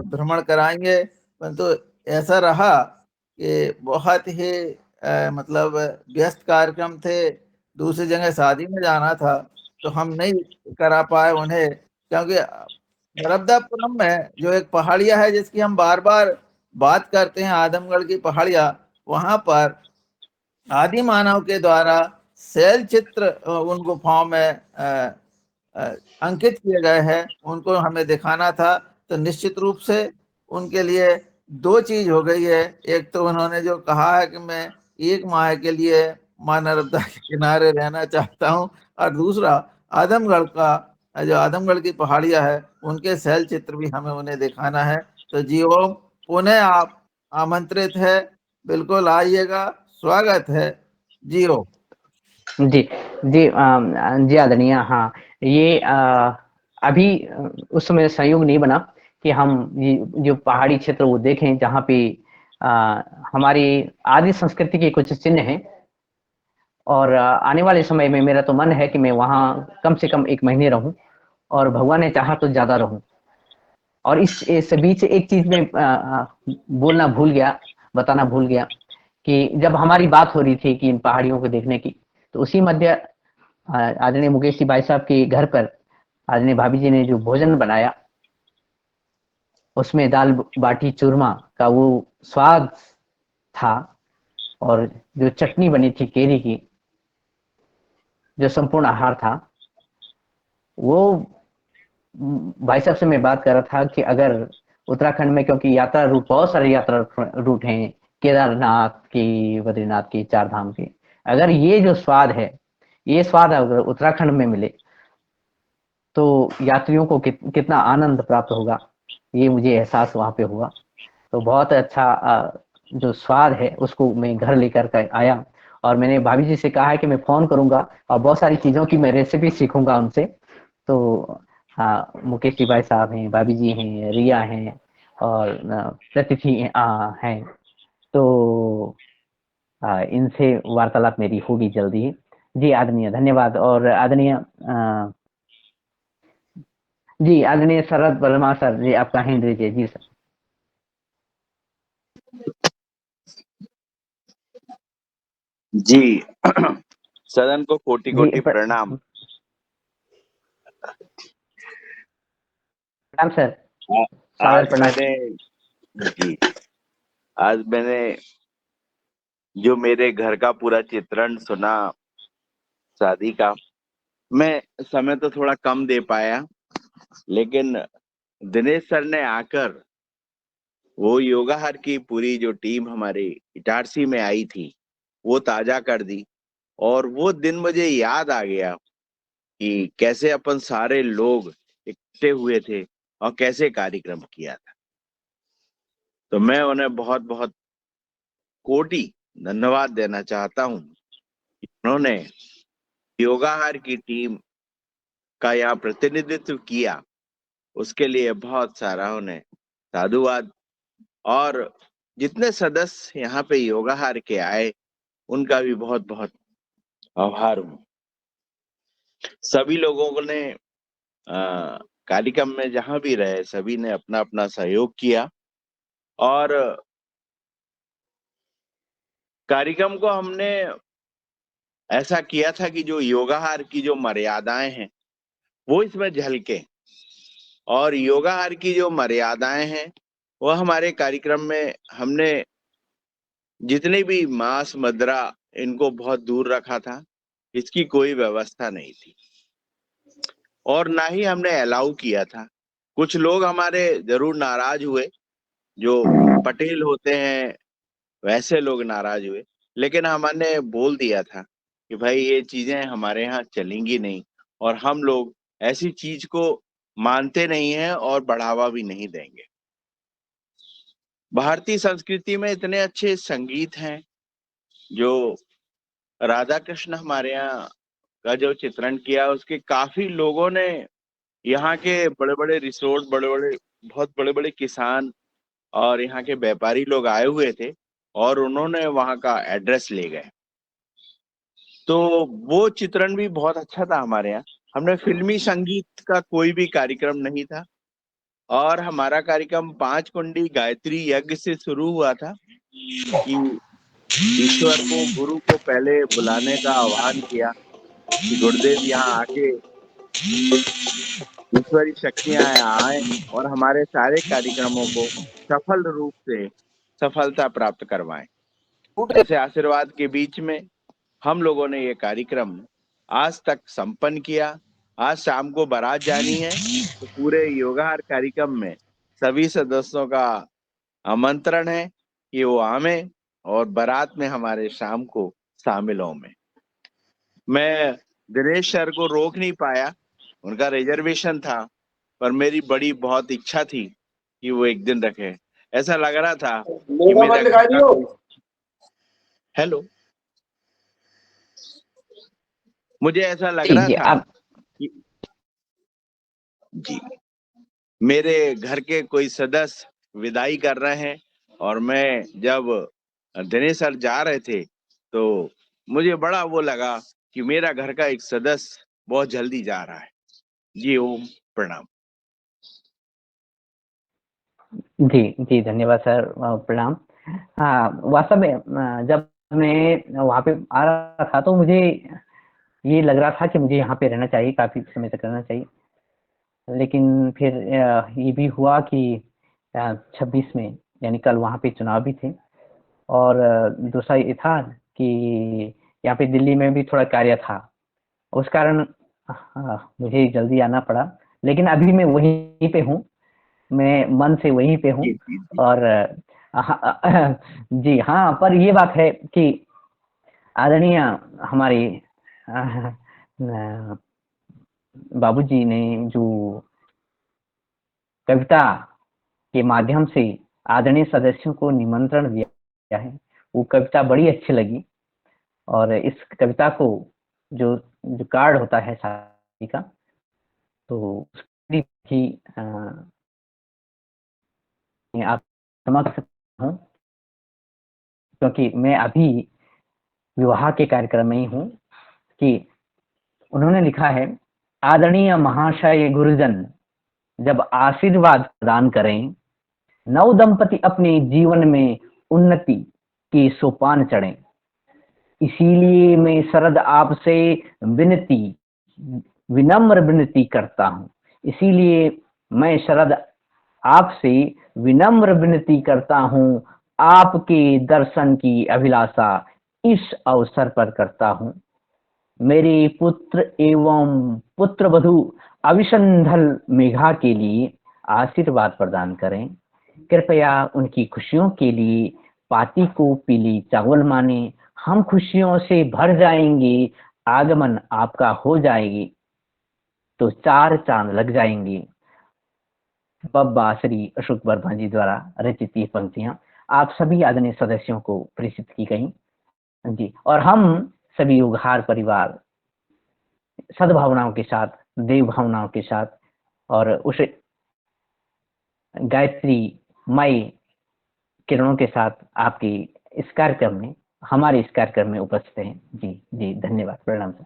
भ्रमण कराएंगे, परंतु ऐसा रहा कि बहुत ही मतलब व्यस्त कार्यक्रम थे, दूसरी जगह शादी में जाना था, तो हम नहीं करा पाए उन्हें। क्योंकि नर्मदापुरम में जो एक पहाड़िया है जिसकी हम बार बार बात करते हैं, आदमगढ़ की पहाड़िया, वहां पर आदि मानव के द्वारा शैल चित्र उन गुफाओं में अंकित किए गए हैं, उनको हमें दिखाना था। तो निश्चित रूप से उनके लिए दो चीज हो गई है। एक तो उन्होंने जो कहा है कि मैं 1 माह के लिए मां नर्मदा के किनारे रहना चाहता हूं, और दूसरा आदमगढ़ का जो आदमगढ़ की पहाड़ियां है उनके शैल चित्र भी हमें उन्हें दिखाना है। तो जी ओम, पुनः आप आमंत्रित है, बिल्कुल आइएगा, स्वागत है। जी ओम। जी जी जी आदरणीय। हाँ, ये अभी उस समय संयोग नहीं बना कि हम ये जो पहाड़ी क्षेत्र वो देखें जहाँ पे हमारी आदि संस्कृति के कुछ चिन्ह हैं। और आने वाले समय में मेरा तो मन है कि मैं वहाँ कम से कम 1 महीने रहूं और भगवान ने चाहा तो ज्यादा रहूं। और इस बीच एक चीज में बोलना भूल गया, बताना भूल गया कि जब हमारी बात हो रही थी कि इन पहाड़ियों को देखने की, तो उसी मध्य आदरणीय मुकेश जी भाई साहब के घर पर आदरणीय भाभी जी ने जो भोजन बनाया, उसमें दाल बाटी चूरमा का वो स्वाद था और जो चटनी बनी थी केरी की, जो संपूर्ण आहार था, वो भाई साहब से मैं बात कर रहा था कि अगर उत्तराखंड में, क्योंकि यात्रा रूट बहुत सारे यात्रा रूट हैं, केदारनाथ की, बद्रीनाथ की, 4 धाम की, अगर ये जो स्वाद है, ये स्वाद अगर उत्तराखंड में मिले तो यात्रियों को कितना आनंद प्राप्त होगा, ये मुझे एहसास वहां पे हुआ। तो बहुत अच्छा जो स्वाद है उसको मैं घर लेकर के आया और मैंने भाभी जी से कहा है कि मैं फोन करूंगा और बहुत सारी चीजों की मैं रेसिपी सीखूंगा उनसे। तो हाँ, मुकेश जी भाई साहब हैं, भाभी जी हैं, रिया हैं और प्रतिथि हैं। तो इनसे वार्तालाप मेरी होगी जल्दी ही। जी आदरणीय, धन्यवाद। और आदरणीय जी आदरणीय शरद वर्मा सर जी, आपका हैंड दीजिए। जी सर। जी सदन को कोटि जी कोटि प्रणाम। प्रणाम सर, सादर आज प्रणाम। मैंने जो मेरे घर का पूरा चित्रण सुना शादी का, मैं समय तो थोड़ा कम दे पाया, लेकिन दिनेश सर ने आकर वो योगाहार की पूरी जो टीम हमारे इटारसी में आई थी वो ताजा कर दी, और वो दिन मुझे याद आ गया कि कैसे अपन सारे लोग इकट्ठे हुए थे और कैसे कार्यक्रम किया था। तो मैं उन्हें बहुत बहुत कोटि धन्यवाद देना चाहता हूँ। उन्होंने योगाहार की टीम का यहाँ प्रतिनिधित्व किया, उसके लिए बहुत सारा उन्हें साधुवाद। और जितने सदस्य यहाँ पे योगाहार के आए उनका भी बहुत बहुत आभार हूँ। सभी लोगों ने कार्यक्रम में जहां भी रहे सभी ने अपना अपना सहयोग किया, और कार्यक्रम को हमने ऐसा किया था कि जो योगाहार की जो मर्यादाएं हैं वो इसमें झलके, और योगाहार की जो मर्यादाएं हैं वो हमारे कार्यक्रम में हमने जितने भी मांस मदिरा इनको बहुत दूर रखा था। इसकी कोई व्यवस्था नहीं थी और ना ही हमने अलाउ किया था। कुछ लोग हमारे जरूर नाराज हुए, जो पटेल होते हैं वैसे लोग नाराज हुए, लेकिन हमने बोल दिया था कि भाई ये चीजें हमारे यहाँ चलेंगी नहीं, और हम लोग ऐसी चीज को मानते नहीं हैं और बढ़ावा भी नहीं देंगे। भारतीय संस्कृति में इतने अच्छे संगीत हैं, जो राधा कृष्ण हमारे यहाँ का जो चित्रण किया उसके काफी लोगों ने, यहाँ के बड़े बड़े रिसोर्ट, बहुत बड़े बड़े किसान और यहाँ के व्यापारी लोग आए हुए थे और उन्होंने वहां का एड्रेस ले गए। तो वो चित्रण भी बहुत अच्छा था हमारे यहाँ। हमने फिल्मी संगीत का कोई भी कार्यक्रम नहीं था, और हमारा कार्यक्रम 5 कुंडी गायत्री यज्ञ से शुरू हुआ था कि ईश्वर को, गुरु को पहले बुलाने का आह्वान किया कि गुरुदेव यहाँ आके ईश्वरी शक्तियां आए और हमारे सारे कार्यक्रमों को सफल रूप से सफलता प्राप्त करवाएं। ऐसे आशीर्वाद के बीच में हम लोगों ने ये कार्यक्रम आज तक संपन्न किया। आज शाम को बारात जानी है, तो पूरे योगाहार कार्यक्रम में सभी सदस्यों का आमंत्रण है कि वो आवे और बारात में हमारे शाम को शामिल हों। मैं दिनेश सर को रोक नहीं पाया, उनका रिजर्वेशन था, पर मेरी बड़ी बहुत इच्छा थी कि वो एक दिन रखे। ऐसा लग रहा था कि मेरा घर का कोई, हेलो, मुझे ऐसा लग जी रहा जी था आप कि जी मेरे घर के कोई सदस्य विदाई कर रहे हैं, और मैं जब दिनेश सर जा रहे थे तो मुझे बड़ा वो लगा कि मेरा घर का एक सदस्य बहुत जल्दी जा रहा है। जी ओम प्रणाम। जी जी धन्यवाद सर, प्रणाम। हाँ, वास्तव में जब मैं वहाँ पे आ रहा था तो मुझे ये लग रहा था कि मुझे यहाँ पे रहना चाहिए, काफी समय तक रहना चाहिए। लेकिन फिर ये भी हुआ कि 26 में यानी कल वहाँ पे चुनाव भी थे, और दूसरा ये था कि यहाँ पे दिल्ली में भी थोड़ा कार्य था, उस कारण मुझे जल्दी आना पड़ा। लेकिन अभी मैं वहीं पे हूँ, मैं मन से वहीं पे हूँ। जी जी जी और जी हाँ, पर ये बात है कि आदरणीय हमारे बाबूजी ने जो कविता के माध्यम से आदरणीय सदस्यों को निमंत्रण दिया है, वो कविता बड़ी अच्छी लगी। और इस कविता को जो जो कार्ड होता है शादी का, तो उसकी आप समझ सकता हूँ, क्योंकि मैं अभी विवाह के कार्यक्रम में ही हूँ। कि उन्होंने लिखा है, आदरणीय महाशय गुरुजन जब आशीर्वाद प्रदान करें, नव दंपति अपने जीवन में उन्नति के सोपान चढ़ें। इसीलिए मैं शरद आपसे विनती, विनम्र विनती करता हूँ। इसीलिए मैं शरद आपसे विनम्र विनती करता हूँ, आपके दर्शन की अभिलाषा इस अवसर पर करता हूँ। मेरे पुत्र एवं पुत्र वधू अविशंधल मेघा के लिए आशीर्वाद प्रदान करें। कृपया उनकी खुशियों के लिए पाती को पीली चावल माने, हम खुशियों से भर जाएंगे, आगमन आपका हो जाएगी तो 4 चांद लग जाएंगे। बब्बा श्री अशोक वर्मा जी द्वारा रचित ये पंक्तियां आप सभी आदरणीय सदस्यों को प्रेषित की गई जी। और हम सभी योगहार परिवार सद्भावनाओं के साथ, देव भावनाओं के साथ और उस गायत्री मय किरणों के साथ आपकी इस कार्यक्रम में, हमारे इस कार्यक्रम में उपस्थित हैं। जी जी, धन्यवाद, प्रणाम सर।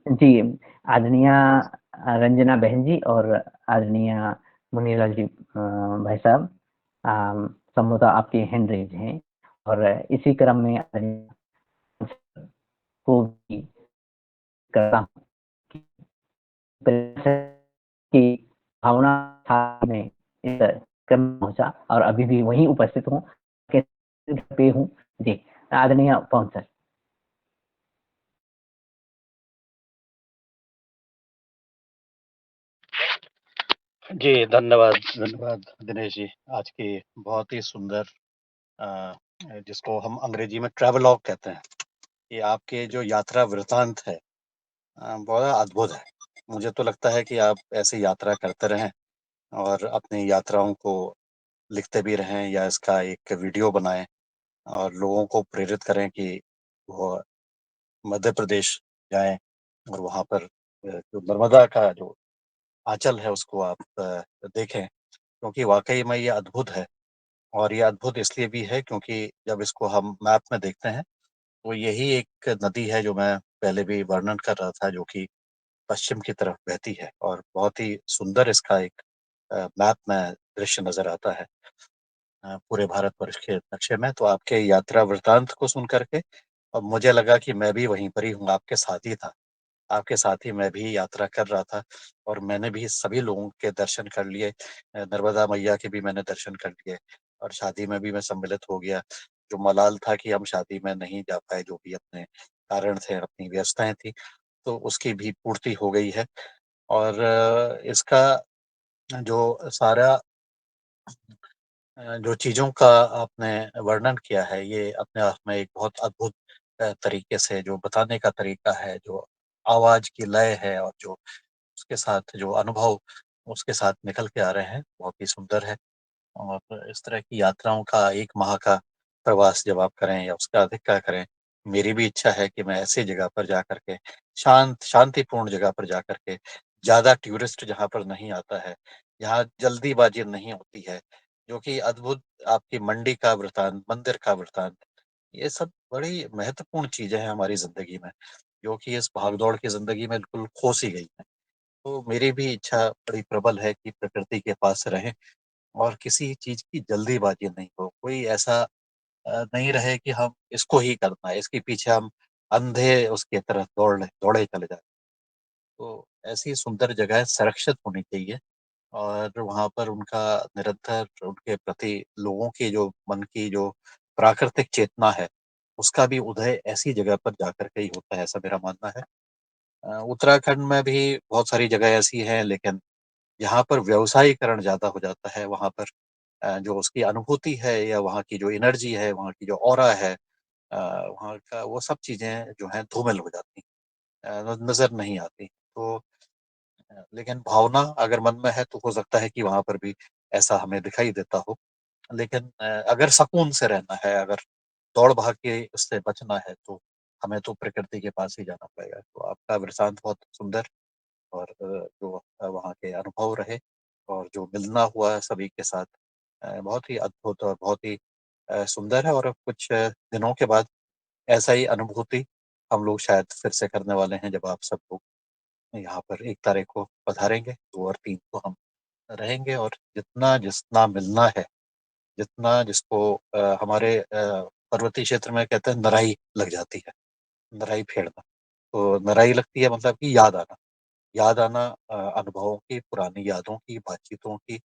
जी, आदरणीय रंजना बहन जी और आदरणीय मुनीलाल जी भाई साहब, संभवतः आपके हैंड रेज हैं और इसी क्रम में आदरणीय को भी करता हूँ कि भावना में इस क्रम में पहुंचा और अभी भी वहीं उपस्थित हूँ पे हूँ जी। आदरणीय पवन सर। जी, धन्यवाद धन्यवाद दिनेश जी। आज की बहुत ही सुंदर जिसको हम अंग्रेजी में ट्रैवलॉग कहते हैं, ये आपके जो यात्रा वृतांत है बड़ा अद्भुत है। मुझे तो लगता है कि आप ऐसे यात्रा करते रहें और अपनी यात्राओं को लिखते भी रहें या इसका एक वीडियो बनाएं और लोगों को प्रेरित करें कि वो मध्य प्रदेश जाएं और वहाँ पर जो नर्मदा का जो आंचल है उसको आप देखें, क्योंकि वाकई में ये अद्भुत है। और ये अद्भुत इसलिए भी है क्योंकि जब इसको हम मैप में देखते हैं तो यही एक नदी है जो मैं पहले भी वर्णन कर रहा था, जो कि पश्चिम की तरफ बहती है और बहुत ही सुंदर इसका एक मैप में दृश्य नजर आता है पूरे भारतवर्ष के नक्शे में। तो आपके यात्रा वृतांत को सुन करके अब मुझे लगा कि मैं भी वहीं पर ही हूँ, आपके साथ ही था, आपके साथ ही मैं भी यात्रा कर रहा था और मैंने भी सभी लोगों के दर्शन कर लिए। नर्मदा मैया के भी मैंने दर्शन कर लिए और शादी में भी मैं सम्मिलित हो गया। जो मलाल था कि हम शादी में नहीं जा पाए, जो भी अपने कारण थे, अपनी व्यवस्थाएं थी, तो उसकी भी पूर्ति हो गई है। और इसका जो सारा जो चीज़ों का आपने वर्णन किया है, ये अपने आप में एक बहुत अद्भुत तरीके से जो बताने का तरीका है, जो आवाज़ की लय है और जो उसके साथ जो अनुभव उसके साथ निकल के आ रहे हैं, बहुत ही सुंदर है। और इस तरह की यात्राओं का 1 माह का प्रवास जब आप करें या उसका अधिक का करें, मेरी भी इच्छा है कि मैं ऐसी जगह पर जा कर के शांतिपूर्ण जगह पर जा कर के, ज़्यादा टूरिस्ट जहाँ पर नहीं आता है, जहाँ जल्दीबाज़ी नहीं होती है, जो कि अद्भुत आपकी मंडी का वृतांत, मंदिर का वृतांत, ये सब बड़ी महत्वपूर्ण चीज़ें हैं हमारी ज़िंदगी में, जो कि इस भाग-दौड़ की ज़िंदगी में बिल्कुल खो-सी गई हैं। तो मेरी भी इच्छा बड़ी प्रबल है कि प्रकृति के पास रहें और किसी चीज़ की जल्दीबाज़ी नहीं हो। कोई ऐसा नहीं रहे कि हम इसको ही करना है, इसके पीछे हम अंधे उसकी तरफ दौड़े चले जाएँ। तो ऐसी सुंदर जगह संरक्षित होनी चाहिए और वहाँ पर उनका निरंतर उनके प्रति लोगों की जो मन की जो प्राकृतिक चेतना है, उसका भी उदय ऐसी जगह पर जाकर के ही होता है, ऐसा मेरा मानना है। उत्तराखंड में भी बहुत सारी जगह ऐसी हैं, लेकिन जहाँ पर व्यवसायीकरण ज़्यादा हो जाता है, वहाँ पर जो उसकी अनुभूति है या वहाँ की जो एनर्जी है, वहाँ की जो ऑरा है, वहाँ का वो सब चीज़ें जो हैं धूमिल हो जाती हैं, नज़र नहीं आती। तो लेकिन भावना अगर मन में है तो हो सकता है कि वहाँ पर भी ऐसा हमें दिखाई देता हो। लेकिन अगर सुकून से रहना है, अगर दौड़-भाग के उससे बचना है, तो हमें तो प्रकृति के पास ही जाना पड़ेगा। तो आपका वृतांत बहुत सुंदर और जो वहाँ के अनुभव रहे और जो मिलना हुआ है सभी के साथ बहुत ही अद्भुत और बहुत ही सुंदर है। और अब कुछ दिनों के बाद ऐसा ही अनुभूति हम लोग शायद फिर से करने वाले हैं, जब आप सब लोग यहाँ पर 1 तारीख को पधारेंगे, 2 और 3 को हम रहेंगे और जितना जितना मिलना है, जितना जिसको हमारे पर्वतीय क्षेत्र में कहते हैं नराई लग जाती है, नराई फेरना। तो नराई लगती है मतलब कि याद आना अनुभवों की, पुरानी यादों की, बातचीतों की,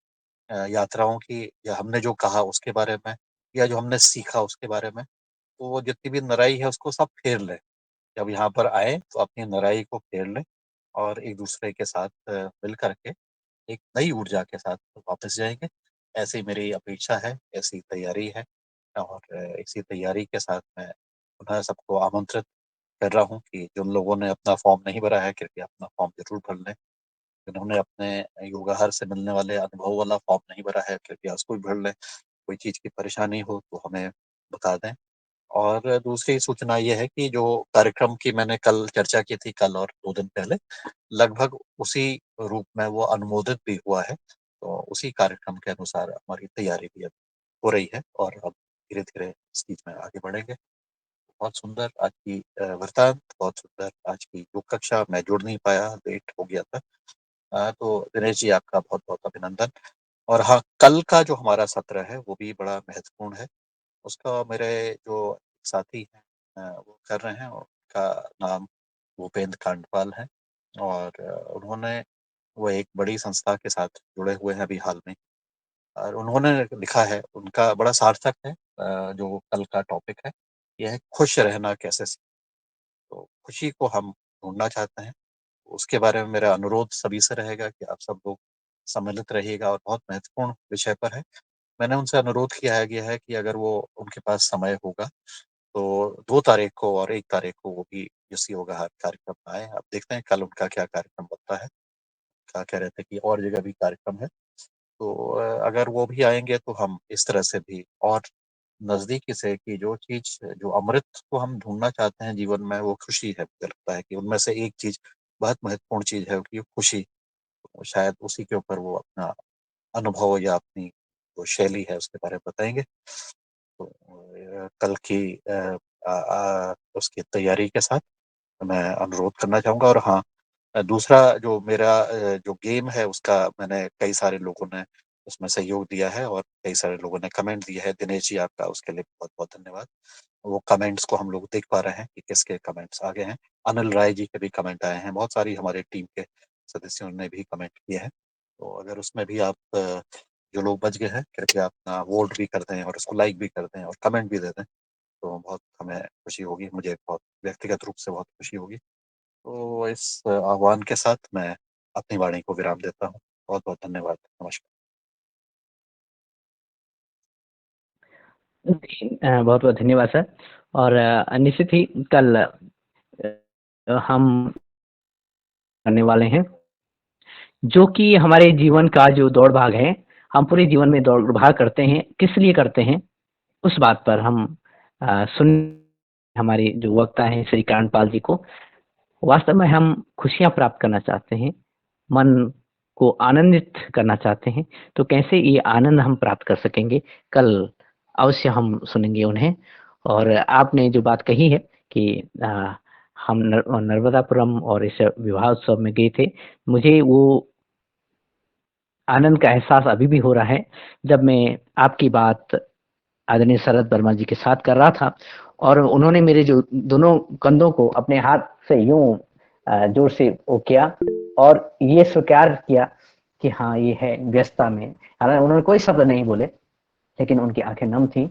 यात्राओं की, या हमने जो कहा उसके बारे में या जो हमने सीखा उसके बारे में। तो वो जितनी भी नराई है उसको सब फेर लें जब यहाँ पर आए तो अपनी नराई को फेर लें और एक दूसरे के साथ मिल करके एक नई ऊर्जा के साथ वापस जाएंगे। ऐसी मेरी अपेक्षा है, ऐसी तैयारी है और इसी तैयारी के साथ मैं पुनः सबको आमंत्रित कर रहा हूँ कि जिन लोगों ने अपना फॉर्म नहीं भरा है कृपया अपना फॉर्म जरूर भर लें। जिन्होंने अपने योगाहार से मिलने वाले अनुभव वाला फॉर्म नहीं भरा है कृपया उसको भी भर लें। कोई चीज़ की परेशानी हो तो हमें बता दें। और दूसरी सूचना ये है कि जो कार्यक्रम की मैंने कल चर्चा की थी, कल और 2 दिन पहले, लगभग उसी रूप में वो अनुमोदित भी हुआ है। तो उसी कार्यक्रम के अनुसार हमारी तैयारी भी अब हो रही है और अब धीरे-धीरे इस चीज़ में आगे बढ़ेंगे। बहुत सुंदर आज की वृतांत, बहुत सुंदर आज की योग कक्षा। मैं जुड़ नहीं पाया, लेट हो गया था। तो दिनेश जी आपका बहुत-बहुत अभिनंदन। और हाँ, कल का जो हमारा सत्र है वो भी बड़ा महत्वपूर्ण है। उसका मेरे जो साथी हैं वो कर रहे हैं, उनका नाम भूपेंद्र कांडपाल है और उन्होंने वो एक बड़ी संस्था के साथ जुड़े हुए हैं अभी हाल में और उन्होंने लिखा है, उनका बड़ा सार्थक है। जो कल का टॉपिक है, ये है खुश रहना कैसे सीखें। तो खुशी को हम ढूँढना चाहते हैं, उसके बारे में मेरा अनुरोध सभी से रहेगा कि आप सब लोग सम्मिलित रहिएगा और बहुत महत्वपूर्ण विषय पर है। मैंने उनसे अनुरोध किया है गया है कि अगर वो उनके पास समय होगा तो 2 तारीख को और 1 तारीख को वो भी इस योगाहार कार्यक्रम में आएँ। अब देखते हैं कल उनका क्या कार्यक्रम बनता है। क्या कह रहे थे कि और जगह भी कार्यक्रम है। तो अगर वो भी आएँगे तो हम इस तरह से भी और नज़दीकी से कि जो चीज़ जो अमृत को हम ढूँढना चाहते हैं जीवन में वो खुशी है। मुझे लगता है कि उनमें से एक चीज़ बहुत महत्वपूर्ण चीज़ है कि खुशी। तो शायद उसी के ऊपर वो अपना अनुभव या अपनी जो शैली है उसके बारे में बताएँगे। तो कल की उसकी तैयारी के साथ मैं अनुरोध करना चाहूँगा और हाँ, दूसरा जो मेरा जो गेम है उसका मैंने कई सारे लोगों ने उसमें सहयोग दिया है और कई सारे लोगों ने कमेंट दिए हैं। दिनेश जी आपका उसके लिए बहुत-बहुत धन्यवाद। वो कमेंट्स को हम लोग देख पा रहे हैं कि किसके कमेंट्स आ गए हैं। अनिल राय जी के भी कमेंट आए हैं, बहुत सारी हमारे टीम के सदस्यों ने भी कमेंट किए हैं। तो अगर उसमें भी आप जो लोग बच गए हैं कृपया अपना वोट भी कर दें और उसको लाइक भी कर दें और कमेंट भी दे दें, तो बहुत हमें खुशी होगी, मुझे बहुत व्यक्तिगत रूप से बहुत खुशी होगी। तो इस आह्वान के साथ मैं अपनी वाणी को विराम देता हूँ। बहुत-बहुत धन्यवाद। नमस्कार। बहुत-बहुत धन्यवाद सर। और निश्चित ही कल हम करने वाले हैं, जो कि हमारे जीवन का जो दौड़-भाग है, हम पूरे जीवन में दौड़-भाग करते हैं, किस लिए करते हैं? उस बात पर हम सुन हमारे जो वक्ता हैं श्री कांडपाल जी को। वास्तव में हम खुशियाँ प्राप्त करना चाहते हैं, मन को आनंदित करना चाहते हैं, तो कैसे ये आनंद हम प्राप्त कर सकेंगे? कल अवश्य हम सुनेंगे उन्हें। और आपने जो बात कही है कि हम नर्मदापुरम और इस विवाह उत्सव में गए थे, मुझे वो आनंद का एहसास अभी भी हो रहा है, जब मैं आपकी बात आदरणीय शरद वर्मा जी के साथ कर रहा था और उन्होंने मेरे जो दोनों कंधों को अपने हाथ से यूं जोर से वो किया और ये स्वीकार किया कि हाँ ये है व्यस्तता में। हालांकि उन्होंने कोई शब्द नहीं बोले, लेकिन उनकी आंखें नम थी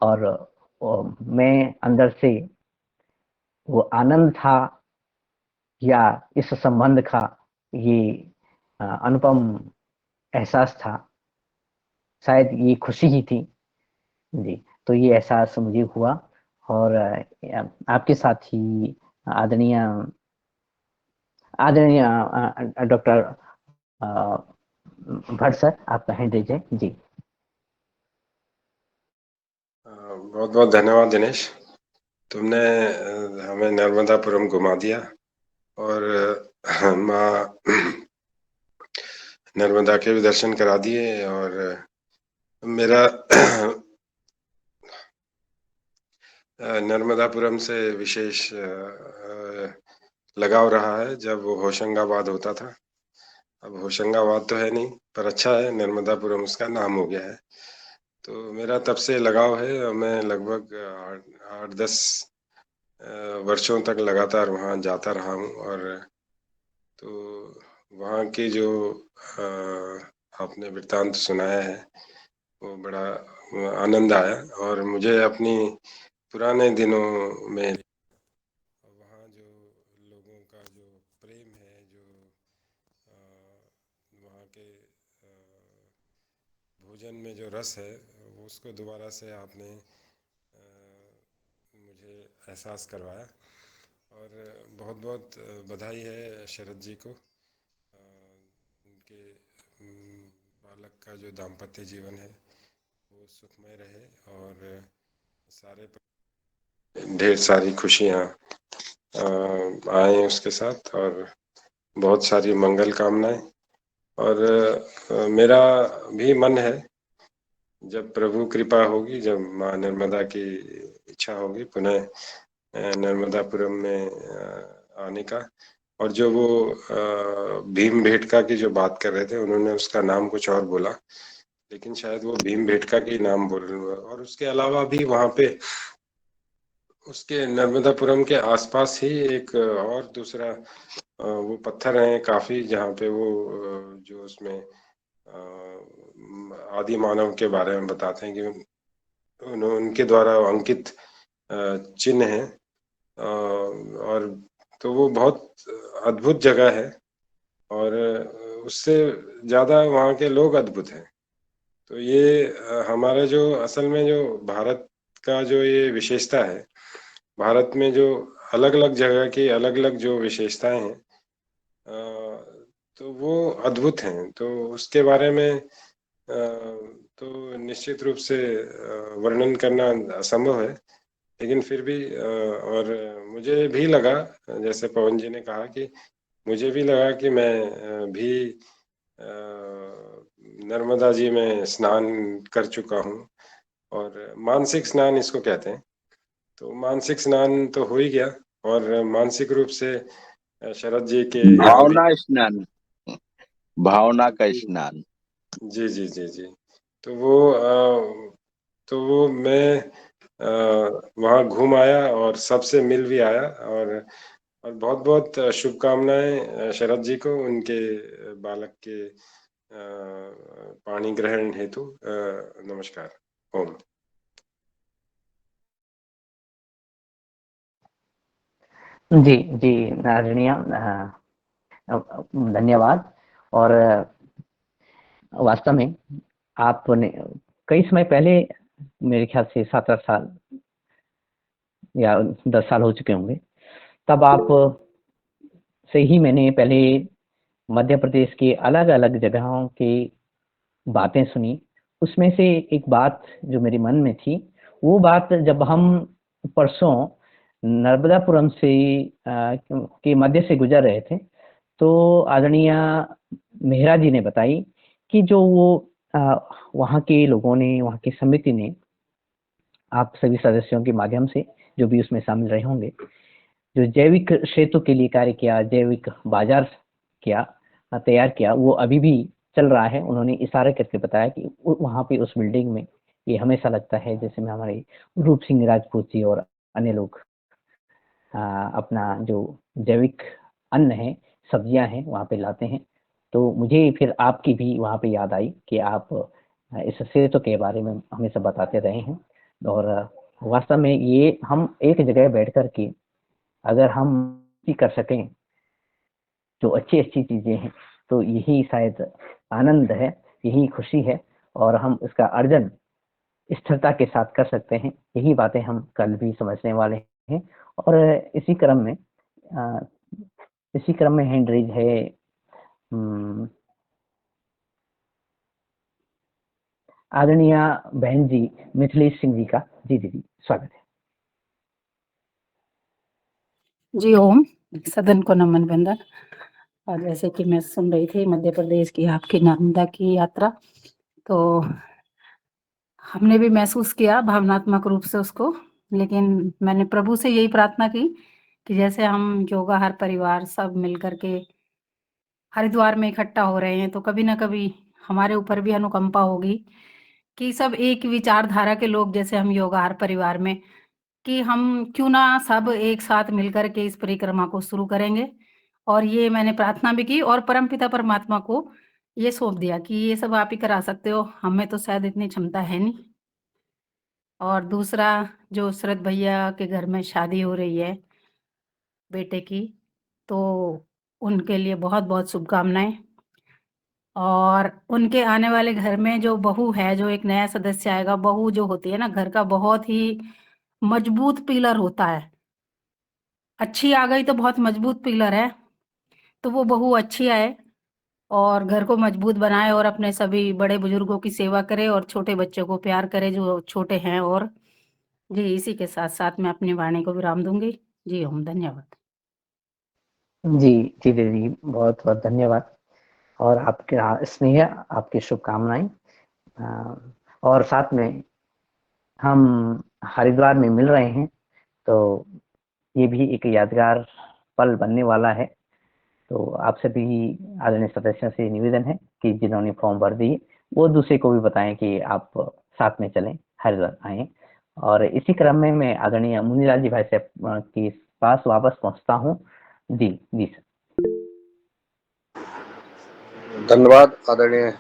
और मैं अंदर से वो आनंद था या इस संबंध का ये अनुपम एहसास था, शायद ये खुशी ही थी। जी, तो ये एहसास मुझे हुआ और आपके साथ ही आदरणीय आदरणीय डॉक्टर भट्ट सर, आप कहें दीजिए। जी। बहुत बहुत धन्यवाद दिनेश। तुमने हमें नर्मदापुरम घुमा दिया और माँ नर्मदा के भी दर्शन करा दिए और मेरा नर्मदापुरम से विशेष लगाव रहा है जब वो होशंगाबाद होता था। अब होशंगाबाद तो है नहीं, पर अच्छा है नर्मदापुरम उसका नाम हो गया है। तो मेरा तब से लगाव है और मैं लगभग 8-10 वर्षों तक लगातार वहाँ जाता रहा हूँ और तो वहाँ की जो आपने वृत्तांत सुनाया है वो बड़ा आनंद आया और मुझे अपनी पुराने दिनों में वहाँ लोगों का जो प्रेम है, जो वहाँ के भोजन में जो रस है, वो उसको दोबारा से आपने मुझे एहसास करवाया। और बहुत बहुत बधाई है शरद जी को, उनके बालक का जो दाम्पत्य जीवन है वो सुखमय रहे और सारे ढेर सारी खुशियाँ आए उसके साथ, और बहुत सारी मंगल कामनाएं। और मेरा भी मन है, जब प्रभु कृपा होगी, जब माँ नर्मदा की इच्छा होगी, पुनः नर्मदापुरम में आने का। और जो वो भीम भेटका की जो बात कर रहे थे, उन्होंने उसका नाम कुछ और बोला, लेकिन शायद वो भीम भेटका की नाम बोल रहे हैं। और उसके अलावा भी वहाँ पे उसके नर्मदापुरम के आसपास ही एक और दूसरा वो पत्थर हैं काफी, जहाँ पे वो जो उसमें आदि मानव के बारे में बताते हैं कि उनके द्वारा अंकित चिन्ह है। और तो वो बहुत अद्भुत जगह है, और उससे ज़्यादा वहाँ के लोग अद्भुत हैं। तो ये हमारा जो असल में जो भारत का जो ये विशेषता है, भारत में जो अलग अलग जगह की अलग अलग जो विशेषताएं हैं, तो वो अद्भुत हैं। तो उसके बारे में तो निश्चित रूप से वर्णन करना असंभव है, लेकिन फिर भी और मुझे भी लगा, जैसे पवन जी ने कहा, कि मुझे भी लगा कि मैं भी नर्मदा जी में स्नान कर चुका हूँ, और मानसिक स्नान इसको कहते हैं। तो मानसिक स्नान तो हो ही गया, और मानसिक रूप से शरद जी के यहाँ भी। भावना स्नान, भावना का स्नान। जी जी जी जी। तो वो मैं वहाँ घूम आया और सबसे मिल भी आया। और बहुत बहुत शुभकामनाएं शरद जी को, उनके बालक के पाणी ग्रहण हेतु। नमस्कार। ओम। जी, जी, आदरणीय धन्यवाद। और वास्तव में आपने कई समय पहले, मेरे ख्याल से 7-8 साल या 10 साल हो चुके होंगे, तब आप से ही मैंने पहले मध्य प्रदेश के अलग-अलग जगहों की बातें सुनी। उसमें से एक बात जो मेरे मन में थी, वो बात जब हम परसों नर्मदापुरम से के मध्य से गुजर रहे थे, तो आदरणीय मेहरा जी ने बताई कि जो वो वहाँ के लोगों ने, वहाँ की समिति ने, आप सभी सदस्यों के माध्यम से जो भी उसमें शामिल रहे होंगे, जो जैविक सेतु के लिए कार्य किया, जैविक बाजार किया, तैयार किया, वो अभी भी चल रहा है। उन्होंने इशारे करके बताया कि वहाँ पे उस बिल्डिंग में ये हमेशा लगता है जैसे में हमारे रूप सिंह राजपूत जी और अन्य लोग अपना जो जैविक अन्न है, सब्जियां हैं, वहाँ पे लाते हैं। तो मुझे फिर आपकी भी वहाँ पे याद आई कि आप इस सेतु के बारे में हमेशा बताते रहे हैं। और वास्तव में ये हम एक जगह बैठ कर के अगर हम भी कर सकें जो अच्छी-अच्छी चीज़ें हैं, तो यही शायद आनंद है, यही खुशी है, और हम इसका अर्जन स्थिरता के साथ कर सकते हैं। यही बातें हम कल भी समझने वाले हैं। और अ, इसी क्रम में हैंड रेज़ है आदरणीय बहन जी मिथिलेश सिंह जी का। जी दीदी, स्वागत है। जी ओम, सदन को नमन वंदन। और जैसे कि मैं सुन रही थी मध्य प्रदेश की आपकी नर्मदा की यात्रा, तो हमने भी महसूस किया भावनात्मक रूप से उसको। लेकिन मैंने प्रभु से यही प्रार्थना की कि जैसे हम योगा हर परिवार सब मिल कर के हरिद्वार में इकट्ठा हो रहे हैं, तो कभी ना कभी हमारे ऊपर भी अनुकंपा होगी कि सब एक विचारधारा के लोग, जैसे हम योगा हर परिवार में, कि हम क्यों ना सब एक साथ मिलकर के इस परिक्रमा को शुरू करेंगे। और ये मैंने प्रार्थना भी की और परमपिता परमात्मा को ये सौंप दिया कि ये सब आप ही करा सकते हो, हमें तो शायद इतनी क्षमता है नहीं। और दूसरा, जो शरद भैया के घर में शादी हो रही है बेटे की, तो उनके लिए बहुत-बहुत शुभकामनाएँ। और उनके आने वाले घर में जो बहू है, जो एक नया सदस्य आएगा, बहू जो होती है ना घर का बहुत ही मजबूत पिलर होता है। अच्छी आ गई तो बहुत मजबूत पिलर है, तो वो बहू अच्छी आए और घर को मजबूत बनाए और अपने सभी बड़े-बुजुर्गों की सेवा करे और छोटे बच्चों को प्यार करे जो छोटे हैं और जी, इसी के साथ-साथ मैं अपनी वाणी को विराम दूँगी। जी ओम, धन्यवाद। जी, जी दीदी, बहुत-बहुत धन्यवाद और आपका स्नेह, आपकी शुभकामनाएँ अ, और साथ में हम हरिद्वार में मिल रहे हैं, तो ये भी एक यादगार पल बनने वाला है। तो आप सभी आदरणीय सदस्यों से निवेदन है कि जिन्होंने फॉर्म भर दिए, वो दूसरे को भी बताएँ कि आप साथ में चलें, हरिद्वार आएँ। और इसी क्रम में मैं आदरणीय मुनिलाल जी भाई साहब के पास वापस पहुँचता हूँ। जी, जी सर। धन्यवाद आदरणीय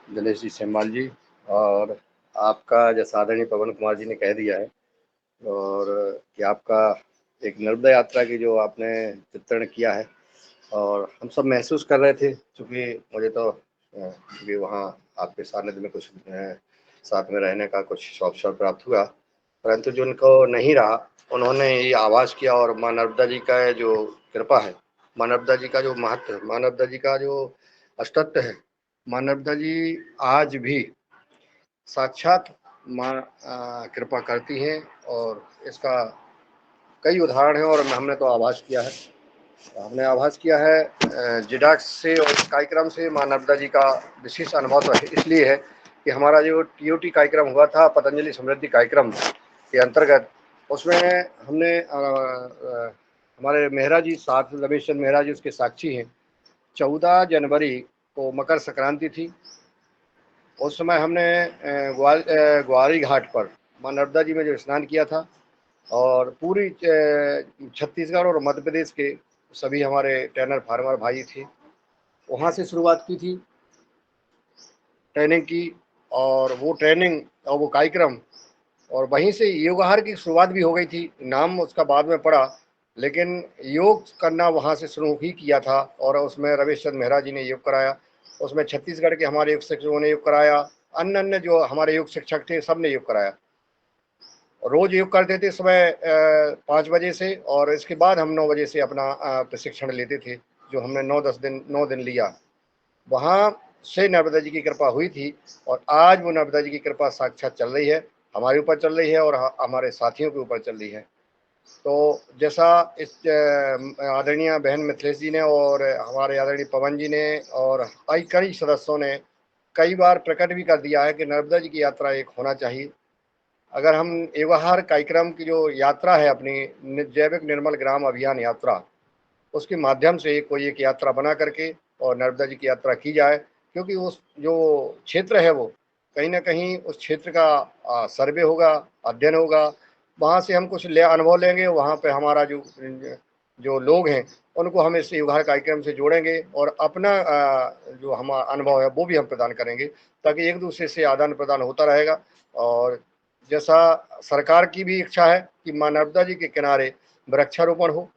दिनेश जी सेमवाल जी। और आपका जैसा आदरणीय पवन कुमार जी ने कह दिया है और कि आपका एक नर्मदा यात्रा की जो आपने चित्रण किया है और हम सब महसूस कर रहे थे, क्योंकि मुझे तो भी वहाँ आपके सानिध्य में कुछ साथ में रहने का कुछ अवसर प्राप्त हुआ, परंतु जो उनको नहीं रहा, उन्होंने ये आवाज़ किया और माँ नर्मदा जी का जो कृपा है, माँ नर्मदा जी का जो महत्व है, माँ नर्मदा जी का जो अस्तित्व है, माँ नर्मदा जी आज भी साक्षात माँ कृपा करती हैं और इसका कई उदाहरण हैं और हमने तो आभास किया है। हमने आभास किया है जिडाक्स से और इस कार्यक्रम से माँ नर्मदा जी का विशेष अनुभव तो इसलिए है कि हमारा जो टीओटी कार्यक्रम हुआ था, पतंजलि समृद्धि कार्यक्रम के अंतर्गत, उसमें हमने हमारे मेहरा जी साथ, रमेश चंद मेहरा जी उसके साक्षी हैं। 14 जनवरी को मकर संक्रांति थी। उस समय हमने ग्वारी घाट पर माँ नर्मदा जी में जो स्नान किया था और पूरी छत्तीसगढ़ और मध्य प्रदेश के सभी हमारे ट्रेनर फार्मर भाई थे, वहाँ से शुरुआत की थी ट्रेनिंग की, और वो ट्रेनिंग और वो कार्यक्रम और वहीं से योग आहार की शुरुआत भी हो गई थी। नाम उसका बाद में पड़ा, लेकिन योग करना वहाँ से शुरू ही किया था और उसमें रमेश चंद मेहरा जी ने योग कराया। उसमें छत्तीसगढ़ के हमारे योग शिक्षकों ने योग कराया, अन्य अन्य जो हमारे योग शिक्षक थे सब ने योग कराया। रोज योग करते थे सुबह 5 बजे से और इसके बाद हम 9 बजे से अपना प्रशिक्षण लेते थे, जो हमने 9 दिन लिया। वहाँ से नर्मदा जी की कृपा हुई थी और आज वो नर्मदा जी की कृपा साक्षात चल रही है, हमारे ऊपर चल रही है और हमारे साथियों के ऊपर चल रही है। तो जैसा इस आदरणीय बहन मिथिलेश जी ने और हमारे आदरणीय पवन जी ने और कई सदस्यों ने कई बार प्रकट भी कर दिया है कि नर्मदा जी की यात्रा एक होना चाहिए। अगर हम एवाहार कार्यक्रम की जो यात्रा है, अपनी जैविक निर्मल ग्राम अभियान यात्रा, उसके माध्यम से कोई एक यात्रा बना करके और नर्मदा जी की यात्रा की जाए, क्योंकि उस जो क्षेत्र है वो कहीं ना कहीं उस क्षेत्र का सर्वे होगा, अध्ययन होगा, वहाँ से हम कुछ अनुभव लेंगे। वहाँ पे हमारा जो जो लोग हैं उनको हम इस युगार कार्यक्रम से जोड़ेंगे और अपना जो हमारा अनुभव है वो भी हम प्रदान करेंगे, ताकि एक दूसरे से आदान प्रदान होता रहेगा। और जैसा सरकार की भी इच्छा है कि माँ नर्मदा जी के किनारे वृक्षारोपण हो,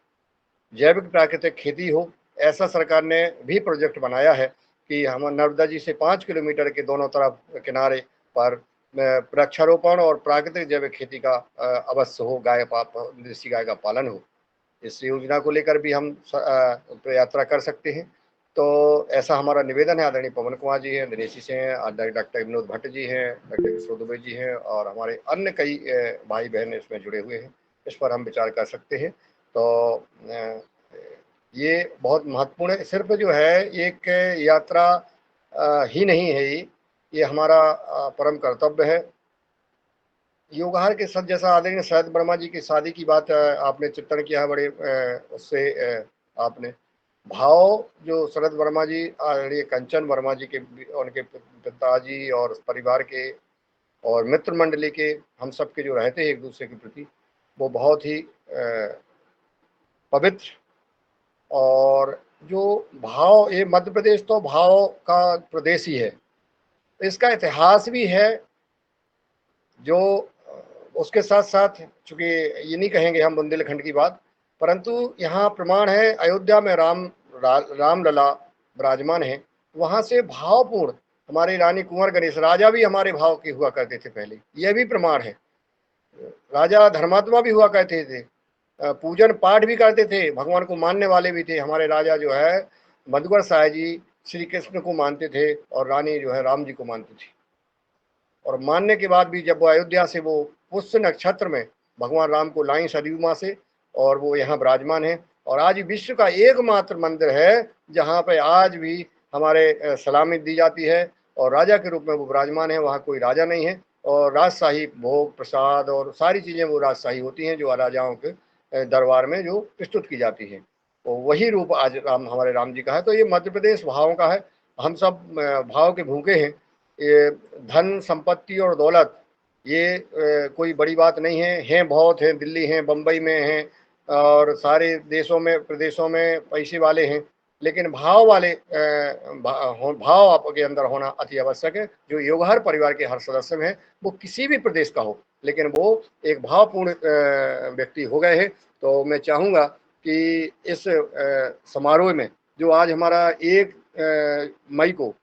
जैविक प्राकृतिक खेती हो, ऐसा सरकार ने भी प्रोजेक्ट बनाया है कि हम नर्मदा जी से 5 किलोमीटर के दोनों तरफ किनारे पर वृक्षारोपण और प्राकृतिक जैविक खेती का अवश्य हो, देसी गाय का पालन हो। इस योजना को लेकर भी हम यात्रा कर सकते हैं। तो ऐसा हमारा निवेदन है। आदरणीय पवन कुमार जी हैं, दिनेश जी से हैं, डॉक्टर विनोद भट्ट जी हैं, डॉक्टर किशोर दुबे जी हैं और हमारे अन्य कई भाई बहन इसमें जुड़े हुए हैं। इस पर हम विचार कर सकते हैं। तो ये बहुत महत्वपूर्ण है। सिर्फ जो है एक यात्रा ही नहीं है, ये हमारा परम कर्तव्य है। योगाहार के साथ जैसा आदरणीय शरद वर्मा जी की शादी की बात आपने चित्रण किया है, बड़े उससे आपने भाव जो शरद वर्मा जी आदरणीय कंचन वर्मा जी के, उनके पिताजी और परिवार के और मित्र मंडली के, हम सब के जो रहते हैं एक दूसरे के प्रति, वो बहुत ही पवित्र और जो भाव, ये मध्य प्रदेश तो भाव का प्रदेश ही है। इसका इतिहास भी है जो उसके साथ साथ, चूंकि ये नहीं कहेंगे हम बुंदेलखंड की बात, परंतु यहाँ प्रमाण है अयोध्या में रामलला विराजमान है, वहां से भावपूर्ण हमारे रानी कुंवर गणेश राजा भी हमारे भाव के हुआ करते थे पहले, यह भी प्रमाण है। राजा धर्मात्मा भी हुआ करते थे, पूजन पाठ भी करते थे, भगवान को मानने वाले भी थे। हमारे राजा जो है मधुकर साय जी श्री कृष्ण को मानते थे और रानी जो है राम जी को मानती थी। और मानने के बाद भी जब वो अयोध्या से वो पुष्य नक्षत्र में भगवान राम को लाई सरयू मां से, और वो यहाँ विराजमान है। और आज विश्व का एकमात्र मंदिर है जहाँ पे आज भी हमारे सलामी दी जाती है, और राजा के रूप में वो विराजमान है। वहाँ कोई राजा नहीं है, और राजशाही भोग प्रसाद और सारी चीजें वो राजशाही होती हैं जो राजाओं के दरबार में जो प्रस्तुत की जाती है। तो वही रूप आज हमारे राम जी का है। तो ये मध्य प्रदेश भावों का है, हम सब भाव के भूखे हैं। ये धन संपत्ति और दौलत ये कोई बड़ी बात नहीं है, हैं बहुत हैं, दिल्ली हैं, बम्बई में हैं, और सारे देशों में प्रदेशों में पैसे वाले हैं, लेकिन भाव वाले भाव आपके अंदर होना अति आवश्यक है। जो योगहर परिवार के हर सदस्य में है, वो किसी भी प्रदेश का हो, लेकिन वो एक भावपूर्ण व्यक्ति हो गए हैं। तो मैं चाहूँगा कि इस समारोह में जो आज हमारा 1 मई को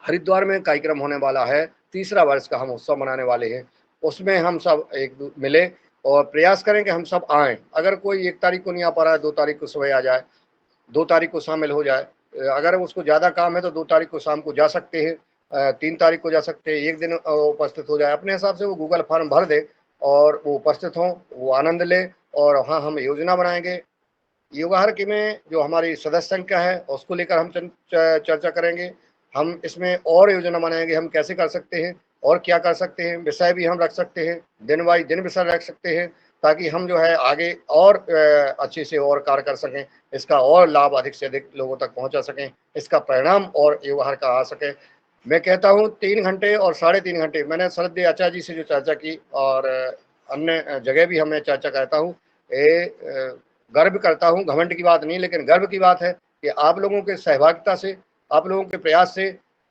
हरिद्वार में कार्यक्रम होने वाला है, तीसरा वर्ष का हम उत्सव मनाने वाले हैं, उसमें हम सब एक मिले और प्रयास करें कि हम सब आएँ। अगर कोई 1 तारीख को नहीं आ पा रहा है, 2 तारीख को सुबह आ जाए, 2 तारीख को शामिल हो जाए। अगर उसको ज़्यादा काम है तो 2 तारीख को शाम को जा सकते हैं, 3 तारीख को जा सकते हैं, 1 दिन उपस्थित हो जाए। अपने हिसाब से वो गूगल फॉर्म भर दे और वो उपस्थित हों, वो आनंद लें। और हाँ, हम योजना बनाएंगे योगहर के में जो हमारी सदस्य संख्या है उसको लेकर हम चर्चा करेंगे। हम इसमें और योजना बनाएंगे, हम कैसे कर सकते हैं और क्या कर सकते हैं, विषय भी हम रख सकते हैं, दिन बाई दिन विषय रख सकते हैं, ताकि हम जो है आगे और अच्छे से और कार्य कर सकें, इसका और लाभ अधिक से अधिक लोगों तक पहुंचा सकें, इसका परिणाम और योगहर का आ सके। मैं कहता हूँ 3 घंटे और 3.5 घंटे मैंने श्रद्धेय आचार्य जी से जो चर्चा की और अन्य जगह भी हमें चर्चा करता हूँ, गर्व करता हूँ, घमंड की बात नहीं, लेकिन गर्व की बात है कि आप लोगों के सहभागिता से, आप लोगों के प्रयास से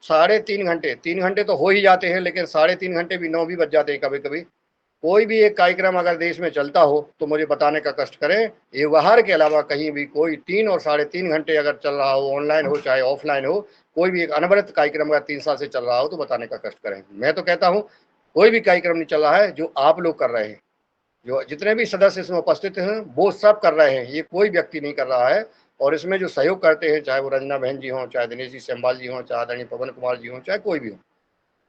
3.5 घंटे, 3 घंटे तो हो ही जाते हैं, लेकिन 3.5 घंटे भी 9 भी बज जाते हैं कभी कभी। कोई भी एक कार्यक्रम अगर देश में चलता हो तो मुझे बताने का कष्ट करें, योगहर के अलावा कहीं भी कोई 3 और 3.5 घंटे अगर चल रहा हो, ऑनलाइन हो चाहे ऑफलाइन हो, कोई भी एक अनवरत कार्यक्रम अगर 3 साल से चल रहा हो तो बताने का कष्ट करें। मैं तो कहता हूँ कोई भी कार्यक्रम नहीं चल रहा है, जो आप लोग कर रहे हैं, जो जितने भी सदस्य इसमें उपस्थित हैं वो सब कर रहे हैं, ये कोई व्यक्ति नहीं कर रहा है। और इसमें जो सहयोग करते हैं, चाहे वो रंजना बहन जी हों, चाहे दिनेश जी सेमवाल जी हों, चाहे आदरणीय पवन कुमार जी हों, चाहे कोई भी हो,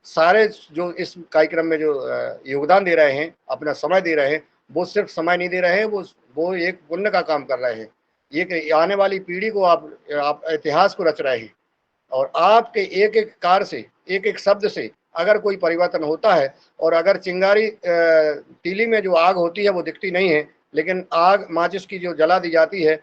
सारे जो इस कार्यक्रम में जो योगदान दे रहे हैं, अपना समय दे रहे हैं, वो सिर्फ समय नहीं दे रहे हैं, वो एक पुण्य का काम कर रहे हैं। ये आने वाली पीढ़ी को आप इतिहास को रच रहे हैं। और आपके एक एक कार्य से, एक एक शब्द से अगर कोई परिवर्तन होता है, और अगर चिंगारी तीली में जो आग होती है वो दिखती नहीं है, लेकिन आग माचिस की जो जला दी जाती है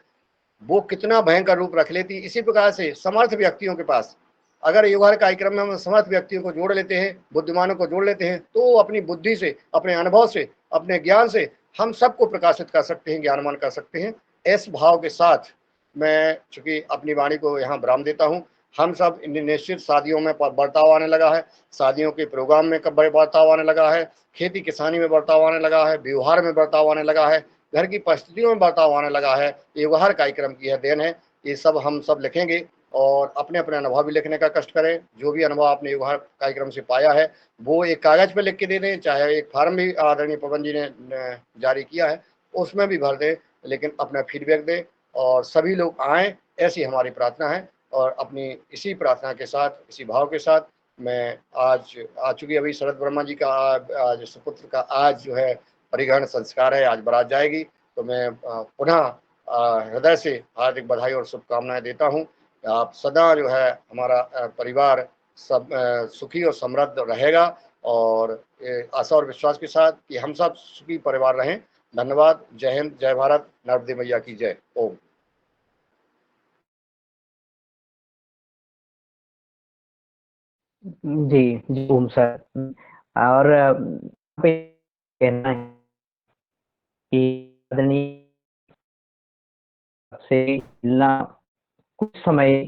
वो कितना भयंकर रूप रख लेती है। इसी प्रकार से समर्थ व्यक्तियों के पास, अगर योगहर कार्यक्रम में हम समर्थ व्यक्तियों को जोड़ लेते हैं, बुद्धिमानों को जोड़ लेते हैं, तो अपनी बुद्धि से, अपने अनुभव से, अपने ज्ञान से हम सबको प्रकाशित कर सकते हैं, ज्ञानवान कर सकते हैं। इस भाव के साथ मैं चूंकि अपनी वाणी को यहाँ विराम देता हूँ। हम सब निश्चित शादियों में बर्ताव आने लगा है, शादियों के प्रोग्राम में बर्ताव आने लगा है, खेती किसानी में बर्ताव आने लगा है, व्यवहार में बर्ताव आने लगा है, घर की परिस्थितियों में बर्ताव आने लगा है। योगहर कार्यक्रम की यह देन है। ये सब हम सब लिखेंगे और अपने अपने अनुभव भी लिखने का कष्ट करें। जो भी अनुभव आपने योगहर कार्यक्रम से पाया है वो एक कागज पे लिख के दे दें, चाहे एक फार्म भी आदरणीय पवन जी ने जारी किया है उसमें भी भर दें, लेकिन अपना फीडबैक दें और सभी लोग आएँ, ऐसी हमारी प्रार्थना है। और अपनी इसी प्रार्थना के साथ, इसी भाव के साथ मैं आज चूँकि अभी शरद वर्मा जी का आज सुपुत्र का आज जो है परिग्रहण संस्कार है, आज बारात जाएगी, तो मैं पुनः हृदय से हार्दिक बधाई और शुभकामनाएं देता हूं। आप सदा जो है हमारा परिवार सब सुखी और समृद्ध रहेगा, और आशा और विश्वास के साथ कि हम सब सुखी परिवार रहें। धन्यवाद। जय हिंद, जय भारत, नर्मदे मैया की जय। ओम। जी जी ओम सर। और पे कहना है कि आदरणीय से मिलना कुछ समय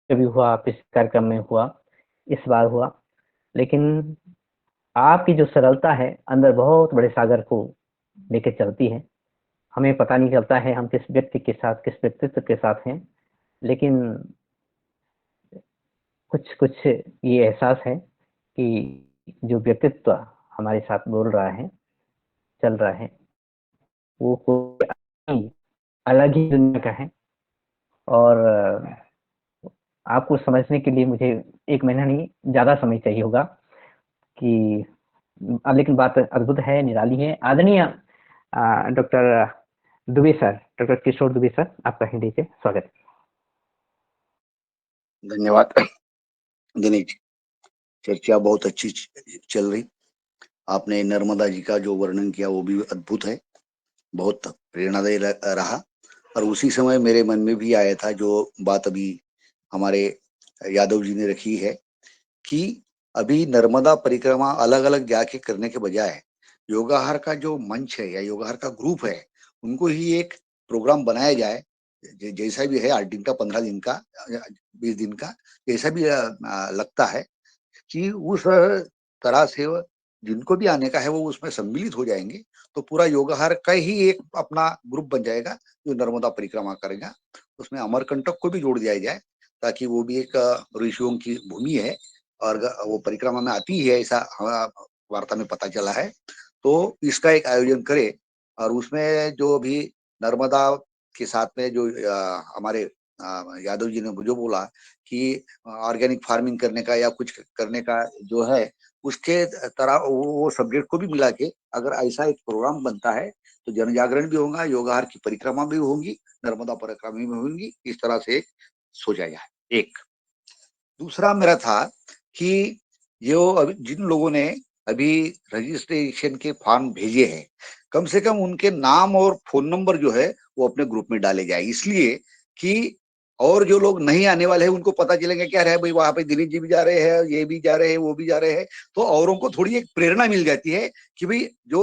कभी हुआ, इस कार्यक्रम में हुआ, इस बार हुआ, लेकिन आपकी जो सरलता है अंदर बहुत बड़े सागर को लेके चलती है। हमें पता नहीं चलता है हम किस व्यक्ति के साथ, किस व्यक्तित्व के साथ हैं, लेकिन कुछ ये एहसास है कि जो व्यक्तित्व हमारे साथ बोल रहा है, चल रहा है, वो कोई अलग ही दुनिया का है। और आपको समझने के लिए मुझे 1 महीना नहीं, ज़्यादा समय चाहिए होगा कि लेकिन बात अद्भुत है, निराली है। आदरणीय डॉक्टर दुबे सर, डॉक्टर किशोर दुबे सर, आपका हिंदी से स्वागत। धन्यवाद दिनेश जी। चर्चा बहुत अच्छी चल रही। आपने नर्मदा जी का जो वर्णन किया वो भी अद्भुत है, बहुत प्रेरणादायी रहा। और उसी समय मेरे मन में भी आया था जो बात अभी हमारे यादव जी ने रखी है कि अभी नर्मदा परिक्रमा अलग अलग जाके करने के बजाय योगाहार का जो मंच है या योगाहार का ग्रुप है, उनको ही एक प्रोग्राम बनाया जाए, जैसा भी है 8 दिन का, 15 दिन का, 20 दिन का, जैसा भी लगता है कि उस तरह से जिनको भी आने का है वो उसमें सम्मिलित हो जाएंगे, तो पूरा योगाहार का ही एक अपना ग्रुप बन जाएगा जो नर्मदा परिक्रमा करेगा। उसमें अमरकंटक को भी जोड़ दिया जाए ताकि वो भी एक ऋषियों की भूमि है और वो परिक्रमा में आती है, ऐसा वार्ता में पता चला है। तो इसका एक आयोजन करे और उसमें जो भी नर्मदा के साथ में जो हमारे यादव जी ने जो बोला कि ऑर्गेनिक फार्मिंग करने का या कुछ करने का जो है, उसके तरह वो सब्जेक्ट को भी मिला के अगर ऐसा एक प्रोग्राम बनता है तो जन जागरण भी होगा, योगाहार की परिक्रमा भी होंगी, नर्मदा परिक्रमा भी होंगी, इस तरह से सोचा जाए। एक दूसरा मेरा था कि जो अभी जिन लोगों ने अभी रजिस्ट्रेशन के फॉर्म भेजे हैं, कम से कम उनके नाम और फोन नंबर जो है वो अपने ग्रुप में डाले जाए, इसलिए कि और जो लोग नहीं आने वाले हैं उनको पता चलेंगे क्या रहे भाई वहां पे दिलीप जी भी जा रहे हैं, ये भी जा रहे हैं, वो भी जा रहे हैं, तो औरों को थोड़ी एक प्रेरणा मिल जाती है कि भाई जो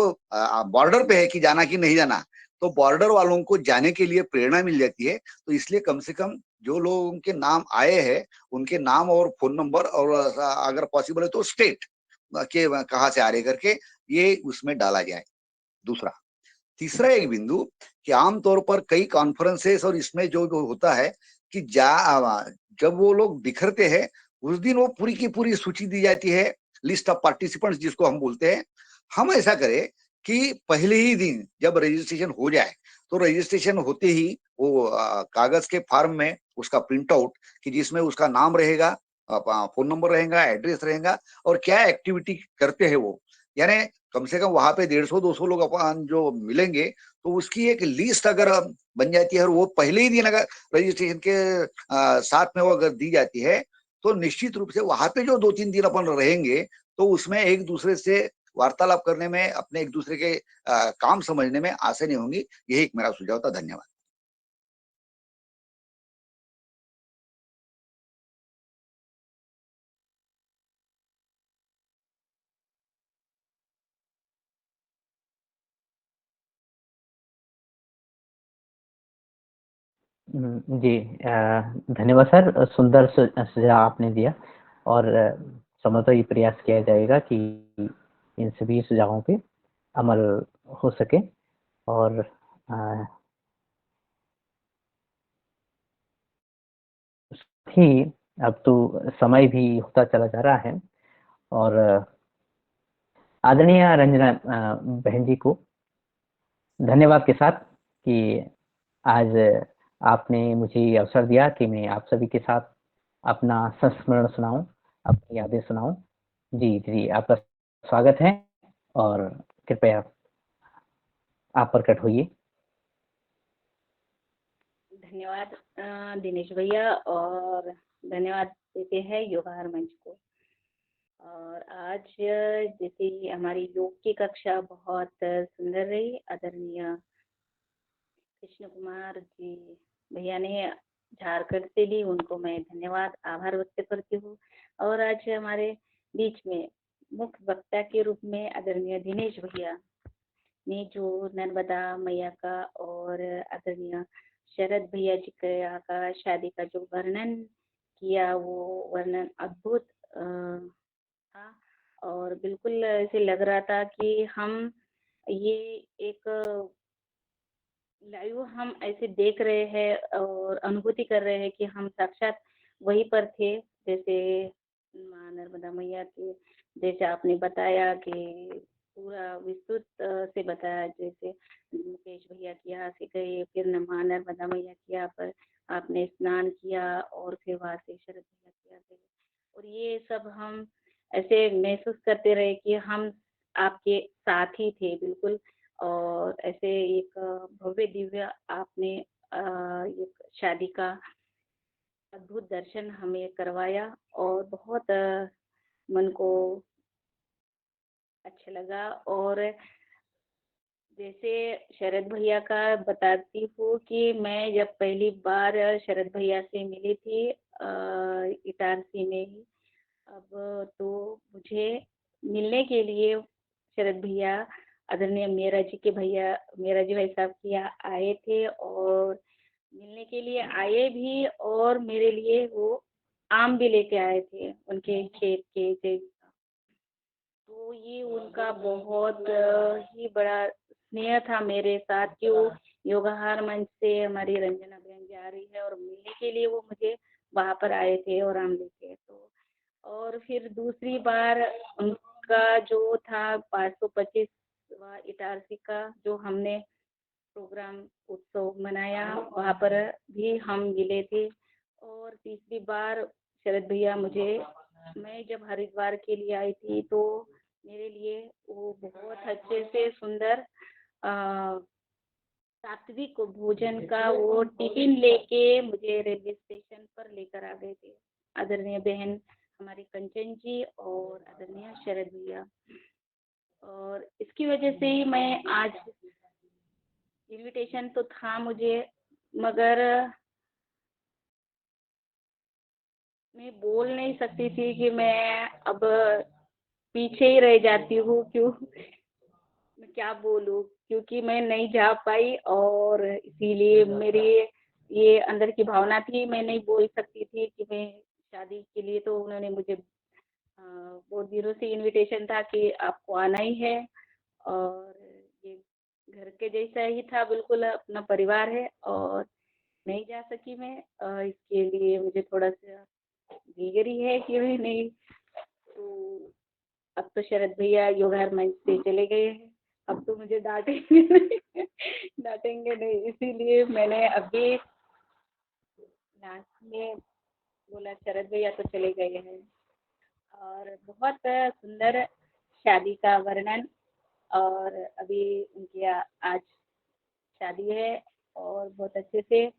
बॉर्डर पे है कि जाना कि नहीं जाना, तो बॉर्डर वालों को जाने के लिए प्रेरणा मिल जाती है। तो इसलिए कम से कम जो लोगों के नाम आए हैं उनके नाम और फोन नंबर और अगर पॉसिबल है तो स्टेट के कहाँ से आ रहे करके ये उसमें डाला जाए। दूसरा तीसरा एक बिंदु कि आमतौर पर कई कॉन्फ्रेंसेस और इसमें जो होता है कि जब वो लोग बिखरते हैं उस दिन वो पूरी की पूरी सूची दी जाती है, लिस्ट ऑफ पार्टिसिपेंट्स जिसको हम बोलते हैं। हम ऐसा करें कि पहले ही दिन जब रजिस्ट्रेशन हो जाए तो रजिस्ट्रेशन होते ही वो कागज के फॉर्म में उसका प्रिंट आउट कि जिसमें उसका नाम रहेगा, फोन नंबर रहेगा, एड्रेस रहेगा और क्या एक्टिविटी करते हैं वो, यानी कम से कम वहां पे 150-200 लोग अपन जो मिलेंगे तो उसकी एक लिस्ट अगर बन जाती है और वो पहले ही दिन अगर रजिस्ट्रेशन के साथ में वो अगर दी जाती है तो निश्चित रूप से वहां पे जो 2-3 दिन अपन रहेंगे तो उसमें एक दूसरे से वार्तालाप करने में, अपने एक दूसरे के काम समझने में आसानी होंगी। यही एक मेरा सुझाव था। धन्यवाद। जी, धन्यवाद सर, सुंदर सुझाव आपने दिया और संभवतः ये प्रयास किया जाएगा कि इन सभी सुझावों पे अमल हो सके। और ही अब तो समय भी होता चला जा रहा है और आदरणीय रंजना बहन जी को धन्यवाद के साथ कि आज आपने मुझे अवसर दिया कि मैं आप सभी के साथ अपना संस्मरण सुनाऊं, अपनी यादें सुनाऊं। जी जी, आपका स्वागत है और कृपया आप प्रकट होइए। धन्यवाद दिनेश भैया, और धन्यवाद देते हैं योगाहार मंच को। और आज जैसे हमारी योग की कक्षा बहुत सुंदर रही, आदरणीय कृष्ण कुमार जी भैया ने झारखंड से ली, उनको मैं धन्यवाद आभार व्यक्त करती हूँ। और आज हमारे बीच में मुख्य वक्ता के रूप में आदरणीय दिनेश भैया ने जो नर्मदा मैया का और आदरणीय शरद भैया जी का शादी का जो वर्णन किया, वो वर्णन अद्भुत था। और बिल्कुल ऐसे लग रहा था कि हम ये एक लाइव हम ऐसे देख रहे हैं और अनुभूति कर रहे हैं कि हम साक्षात वहीं पर थे, जैसे माँ नर्मदा मैया के, जैसे आपने बताया कि पूरा विस्तृत से बताया, जैसे मुकेश भैया के यहाँ से गए, फिर माँ नर्मदा मैया के यहाँ पर आपने स्नान किया और फिर वहाँ से शरद भैया के यहाँ गए, और ये सब हम ऐसे महसूस करते रहे कि हम आपके साथ ही थे बिल्कुल। और ऐसे एक भव्य दिव्य आपने एक शादी का अद्भुत दर्शन हमें करवाया और बहुत मन को अच्छा लगा। और जैसे शरद भैया का बताती हूँ कि मैं जब पहली बार शरद भैया से मिली थी इटारसी में ही, अब तो मुझे मिलने के लिए शरद भैया आदरणीय मेरा जी भाई साहब के यहाँ आए थे, और मिलने के लिए आए भी, और मेरे लिए वो आम भी लेके आए थे उनके खेत के से। तो ये उनका बहुत ही बड़ा स्नेह था मेरे साथ कि वो योगाहार मंच से हमारी रंजना बहन जा रही है और मिलने के लिए वो मुझे वहाँ पर आए थे और आम लेके। तो और फिर दूसरी बार उनका जो था 525वां इटारसी का जो हमने प्रोग्राम उत्सव मनाया, वहाँ पर भी हम मिले थे। और तीसरी बार शरद भैया मैं जब हरिद्वार के लिए आई थी, तो मेरे लिए वो बहुत अच्छे से सुंदर सात्विक भोजन का वो टिफिन लेके मुझे रेलवे स्टेशन पर लेकर आ गए थे, आदरणीय बहन हमारी कंचन जी और आदरणीय शरद भैया। और इसकी वजह से ही मैं आज, इनविटेशन तो था मुझे, मगर मैं बोल नहीं सकती थी कि मैं अब पीछे ही रह जाती हूँ, क्यों मैं क्या बोलूँ, क्योंकि मैं नहीं जा पाई, और इसीलिए मेरी ये अंदर की भावना थी, मैं नहीं बोल सकती थी कि मैं शादी के लिए, तो उन्होंने मुझे बहुत दिनों से इनविटेशन था कि आपको आना ही है, और ये घर के जैसा ही था, बिल्कुल अपना परिवार है, और नहीं जा सकी मैं। इसके लिए मुझे थोड़ा सा गिरी है कि मैं नहीं, तो अब तो शरद भैया योगार मंच से चले गए हैं, अब तो मुझे डांटेंगे नहीं डांटेंगे नहीं, इसीलिए मैंने अभी लास्ट में बोला शरद भैया तो चले गए हैं। और बहुत सुंदर शादी का वर्णन, और अभी उनकी आज शादी है, और बहुत अच्छे से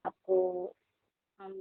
आपको हम